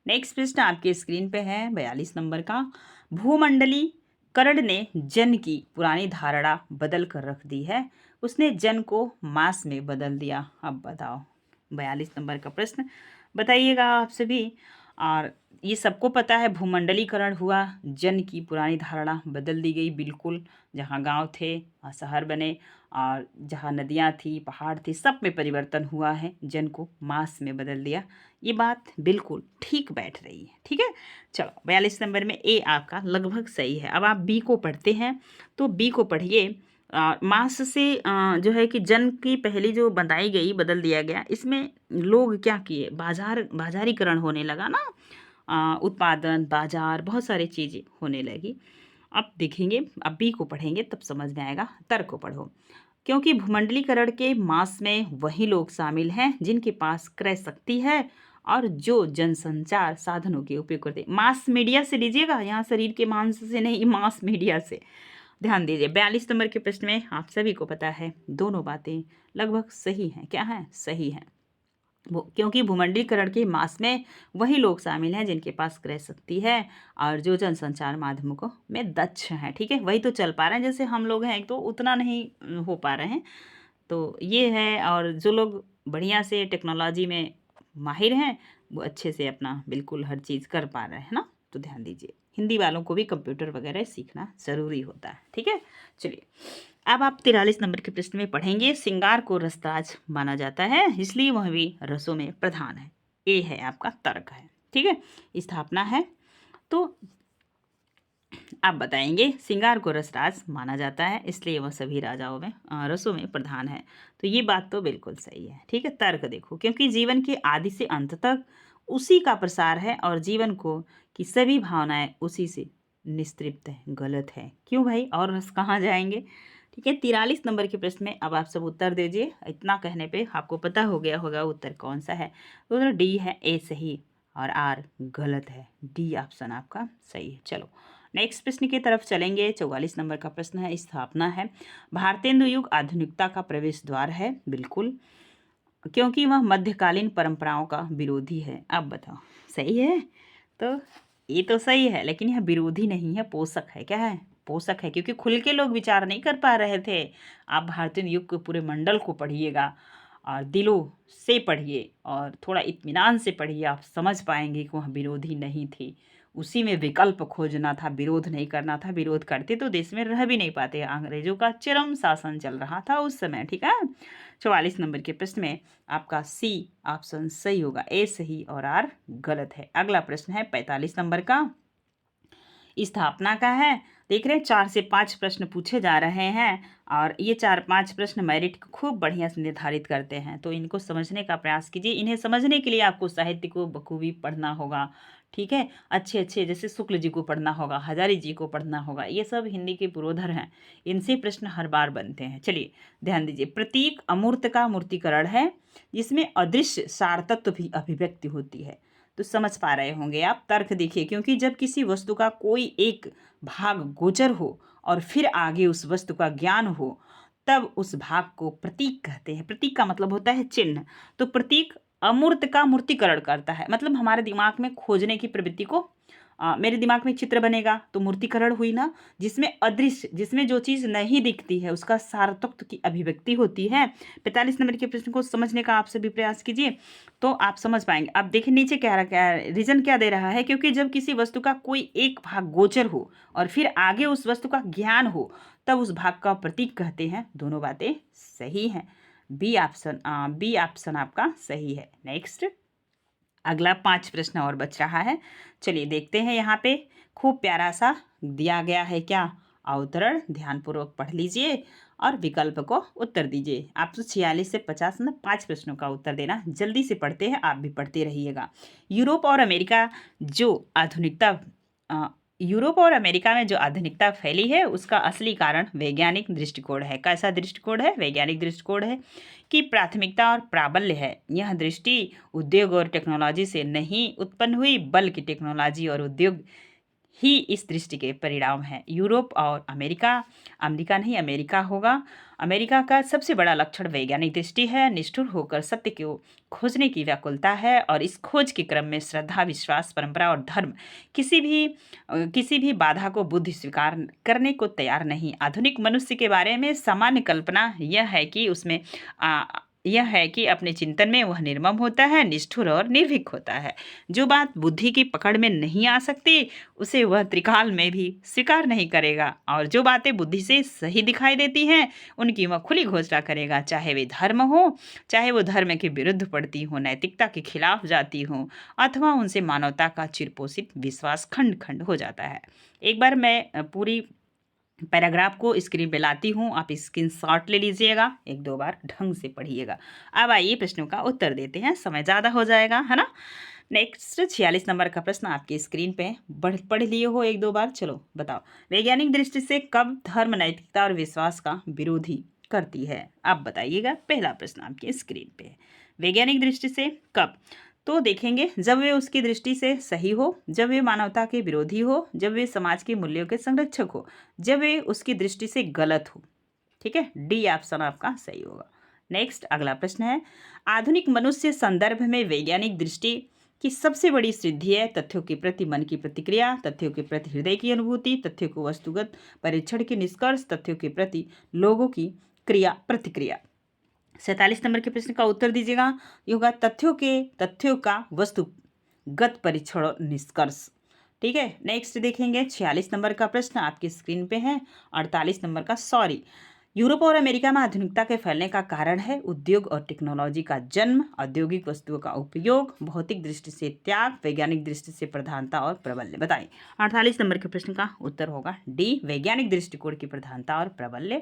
नेक्स्ट प्रश्न आपके स्क्रीन पे है 42 नंबर का। भूमंडली कर्ण ने जन की पुरानी धारणा बदल कर रख दी है, उसने जन को मास में बदल दिया। अब बताओ 42 नंबर का प्रश्न बताइएगा आप सभी। और ये सबको पता है, भूमंडलीकरण हुआ, जन की पुरानी धारणा बदल दी गई, बिल्कुल। जहाँ गांव थे वहाँ शहर बने, और जहाँ नदियाँ थी पहाड़ थे, सब में परिवर्तन हुआ है, जन को मास में बदल दिया। ये बात बिल्कुल ठीक बैठ रही है, ठीक है। चलो 42 नंबर में ए आपका लगभग सही है। अब आप बी को पढ़ते हैं, तो बी को पढ़िए। मास से जो है कि जन की पहली जो बनाई गई, बदल दिया गया, इसमें लोग क्या किए, बाजारीकरण होने लगा ना, उत्पादन, बाजार, बहुत सारी चीज़ें होने लगी। अब देखेंगे, अब बी को पढ़ेंगे तब समझ में आएगा। तर्क को पढ़ो। क्योंकि भूमंडलीकरण के मास में वही लोग शामिल हैं जिनके पास क्रय शक्ति है और जो जनसंचार साधनों के उपयोग करते। मास मीडिया से लीजिएगा, यहाँ शरीर के मांस से नहीं, मास मीडिया से। ध्यान दीजिए 42 नंबर के प्रश्न में आप सभी को पता है दोनों बातें लगभग सही हैं। क्या है? सही है। क्योंकि भूमंडलीकरण के मास में वही लोग शामिल हैं जिनके पास क्रय शक्ति है और जो जनसंचार माध्यमों को में दक्ष हैं, ठीक है। वही तो चल पा रहे हैं, जैसे हम लोग हैं तो उतना नहीं हो पा रहे हैं, तो ये है। और जो लोग बढ़िया से टेक्नोलॉजी में माहिर हैं वो अच्छे से अपना बिल्कुल हर चीज़ कर पा रहे हैं ना। तो ध्यान दीजिए, हिंदी वालों को भी कंप्यूटर वगैरह सीखना ज़रूरी होता है, ठीक है। चलिए अब आप 43 नंबर के प्रश्न में पढ़ेंगे। श्रृंगार को रसराज माना जाता है, इसलिए वह भी रसों में प्रधान है। ए है आपका तर्क है, ठीक है। स्थापना है, तो आप बताएंगे श्रृंगार को रसराज माना जाता है इसलिए वह सभी राजाओं में रसों में प्रधान है। तो ये बात तो बिल्कुल सही है, ठीक है। तर्क देखो, क्योंकि जीवन के आदि से अंत तक उसी का प्रसार है और जीवन को की सभी भावनाएं उसी से निस्तृप्त है, गलत है। क्यों भाई, और रस कहाँ जाएंगे? ठीक है, 43 नंबर के प्रश्न में अब आप सब उत्तर दीजिए। इतना कहने पे आपको पता हो गया होगा उत्तर कौन सा है। तो उत्तर डी है, ए सही और आर गलत है। डी ऑप्शन आपका सही है। चलो नेक्स्ट प्रश्न की तरफ चलेंगे। 44 नंबर का प्रश्न है, स्थापना है। भारतेंदु युग आधुनिकता का प्रवेश द्वार है, बिल्कुल, क्योंकि वह मध्यकालीन परंपराओं का विरोधी है। अब बताओ सही है? तो ये तो सही है, लेकिन यह विरोधी नहीं है, पोषक है। क्या है? पोषक है, क्योंकि खुल के लोग विचार नहीं कर पा रहे थे। आप भारतीय युग के पूरे मंडल को पढ़िएगा और दिलों से पढ़िए और थोड़ा इत्मीनान से पढ़िए, आप समझ पाएंगे कि वह विरोधी नहीं थी। उसी में विकल्प खोजना था, विरोध नहीं करना था। विरोध करते तो देश में रह भी नहीं पाते। अंग्रेजों का चरम शासन चल रहा था उस समय। ठीक है, 44 नंबर के प्रश्न में आपका सी ऑप्शन सही होगा, ए सही और आर गलत है। अगला प्रश्न है 45 नंबर का, स्थापना का है। देख रहे हैं 4 से 5 प्रश्न पूछे जा रहे हैं और ये 4-5 प्रश्न मेरिट को खूब बढ़िया से निर्धारित करते हैं। तो इनको समझने का प्रयास कीजिए। इन्हें समझने के लिए आपको साहित्य को बखूबी पढ़ना होगा। ठीक है, अच्छे अच्छे जैसे शुक्ल जी को पढ़ना होगा, हजारी जी को पढ़ना होगा। ये सब हिंदी के पुरोधर हैं, इनसे प्रश्न हर बार बनते हैं। चलिए ध्यान दीजिए। प्रतीक अमूर्त का मूर्तिकरण है, जिसमें अदृश्य सार तत्व भी अभिव्यक्ति होती है। तो समझ पा रहे होंगे आप। तर्क देखिए, क्योंकि जब किसी वस्तु का कोई एक भाग गोचर हो और फिर आगे उस वस्तु का ज्ञान हो, तब उस भाग को प्रतीक कहते हैं। प्रतीक का मतलब होता है चिन्ह। तो प्रतीक अमूर्त का मूर्तिकरण करता है, मतलब हमारे दिमाग में खोजने की प्रवृत्ति को मेरे दिमाग में चित्र बनेगा तो मूर्तिकरण हुई ना, जिसमें अदृश्य, जिसमें जो चीज़ नहीं दिखती है उसका सारतत्व की अभिव्यक्ति होती है। 45 नंबर के प्रश्न को समझने का आप सभी प्रयास कीजिए तो आप समझ पाएंगे। अब देखिए नीचे क्या रीजन क्या दे रहा है, क्योंकि जब किसी वस्तु का कोई एक भाग गोचर हो और फिर आगे उस वस्तु का ज्ञान हो, तब उस भाग का प्रतीक कहते हैं। दोनों बातें सही हैं। बी ऑप्शन आपका सही है। नेक्स्ट अगला 5 प्रश्न और बच रहा है। चलिए देखते हैं। यहाँ पे खूब प्यारा सा दिया गया है, क्या? अवतरण। ध्यानपूर्वक पढ़ लीजिए और विकल्प को उत्तर दीजिए। आप तो 46 से 50 में 5 प्रश्नों का उत्तर देना। जल्दी से पढ़ते हैं, आप भी पढ़ते रहिएगा। यूरोप और अमेरिका जो आधुनिकता यूरोप और अमेरिका में जो आधुनिकता फैली है, उसका असली कारण वैज्ञानिक दृष्टिकोण है। कैसा दृष्टिकोण है? वैज्ञानिक दृष्टिकोण है की प्राथमिकता और प्राबल्य है। यह दृष्टि उद्योग और टेक्नोलॉजी से नहीं उत्पन्न हुई, बल्कि टेक्नोलॉजी और उद्योग ही इस दृष्टि के परिणाम है। यूरोप और अमेरिका, अमेरिका नहीं अमेरिका होगा, अमेरिका का सबसे बड़ा लक्षण वैज्ञानिक दृष्टि है। निष्ठुर होकर सत्य को खोजने की व्याकुलता है और इस खोज के क्रम में श्रद्धा, विश्वास, परंपरा और धर्म किसी भी बाधा को बुद्धि स्वीकार करने को तैयार नहीं। आधुनिक मनुष्य के बारे में सामान्य कल्पना यह है कि अपने चिंतन में वह निर्मम होता है, निष्ठुर और निर्भीक होता है। जो बात बुद्धि की पकड़ में नहीं आ सकती, उसे वह त्रिकाल में भी स्वीकार नहीं करेगा, और जो बातें बुद्धि से सही दिखाई देती हैं उनकी वह खुली घोषणा करेगा, चाहे वे धर्म हो, चाहे वो धर्म के विरुद्ध पड़ती हो, नैतिकता के खिलाफ जाती हो, अथवा उनसे मानवता का चिरपोषित विश्वास खंड खंड हो जाता है। एक बार मैं पूरी पैराग्राफ को स्क्रीन पे लाती हूँ, आप स्क्रीनशॉट ले लीजिएगा, 1-2 बार ढंग से पढ़िएगा। अब आइए प्रश्नों का उत्तर देते हैं, समय ज़्यादा हो जाएगा, है ना। नेक्स्ट 46 नंबर का प्रश्न आपकी स्क्रीन पे पढ़ लिए हो 1-2 बार। चलो बताओ, वैज्ञानिक दृष्टि से कब धर्म, नैतिकता और विश्वास का विरोधी करती है? आप बताइएगा। पहला प्रश्न आपकी स्क्रीन पे है, वैज्ञानिक दृष्टि से कब? तो देखेंगे जब वे उसकी दृष्टि से सही हो, जब वे मानवता के विरोधी हो, जब वे समाज के मूल्यों के संरक्षक हो, जब वे उसकी दृष्टि से गलत हो। ठीक है, डी ऑप्शन आपका सही होगा। नेक्स्ट अगला प्रश्न है, आधुनिक मनुष्य संदर्भ में वैज्ञानिक दृष्टि की सबसे बड़ी सिद्धि है तथ्यों के प्रति मन की प्रतिक्रिया, तथ्यों के प्रति हृदय की अनुभूति, तथ्यों को वस्तुगत परीक्षण के निष्कर्ष, तथ्यों के प्रति लोगों की क्रिया प्रतिक्रिया। 47 नंबर के प्रश्न का उत्तर दीजिएगा। ये होगा तथ्यों का वस्तुगत परीक्षण निष्कर्ष। ठीक है, नेक्स्ट देखेंगे 46 नंबर का प्रश्न आपकी स्क्रीन पे है। 48 नंबर का यूरोप और अमेरिका में आधुनिकता के फैलने का कारण है उद्योग और टेक्नोलॉजी का जन्म, औद्योगिक वस्तुओं का उपयोग, भौतिक दृष्टि से त्याग, वैज्ञानिक दृष्टि से प्रधानता और प्रबल्य। बताइए। 48 नंबर के प्रश्न का उत्तर होगा डी, वैज्ञानिक दृष्टिकोण की प्रधानता और प्रबल्य।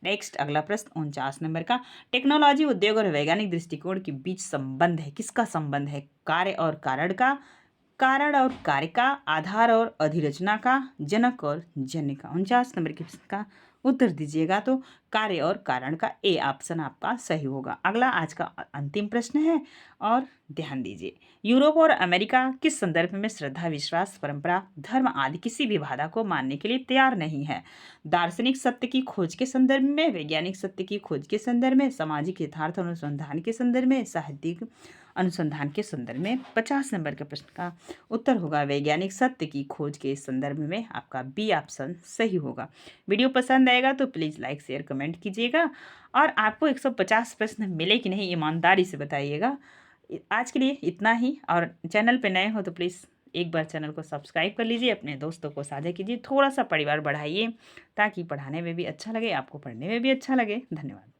नेक्स्ट अगला प्रश्न 49 नंबर का, टेक्नोलॉजी, उद्योग और वैज्ञानिक दृष्टिकोण के बीच संबंध है। किसका संबंध है? कार्य और कारण का, कारण और कार्य का, आधार और अधिरचना का, जनक और जन्य का। 49 नंबर के प्रश्न का उत्तर दीजिएगा तो कार्य और कारण का ए ऑप्शन आपका सही होगा। अगला आज का अंतिम प्रश्न है और ध्यान दीजिए। यूरोप और अमेरिका किस संदर्भ में श्रद्धा, विश्वास, परंपरा, धर्म आदि किसी भी बाधा को मानने के लिए तैयार नहीं है? दार्शनिक सत्य की खोज के संदर्भ में, वैज्ञानिक सत्य की खोज के संदर्भ में, सामाजिक यथार्थ अनुसंधान के संदर्भ में, साहित्यिक अनुसंधान के संदर्भ में। 50 नंबर के प्रश्न का उत्तर होगा वैज्ञानिक सत्य की खोज के संदर्भ में। आपका बी ऑप्शन सही होगा। वीडियो पसंद आएगा तो प्लीज़ लाइक, शेयर, कमेंट कीजिएगा और आपको 150 प्रश्न मिले कि नहीं ईमानदारी से बताइएगा। आज के लिए इतना ही, और चैनल पे नए हो तो प्लीज़ एक बार चैनल को सब्सक्राइब कर लीजिए, अपने दोस्तों को साझा कीजिए, थोड़ा सा परिवार बढ़ाइए ताकि पढ़ाने में भी अच्छा लगे, आपको पढ़ने में भी अच्छा लगे। धन्यवाद।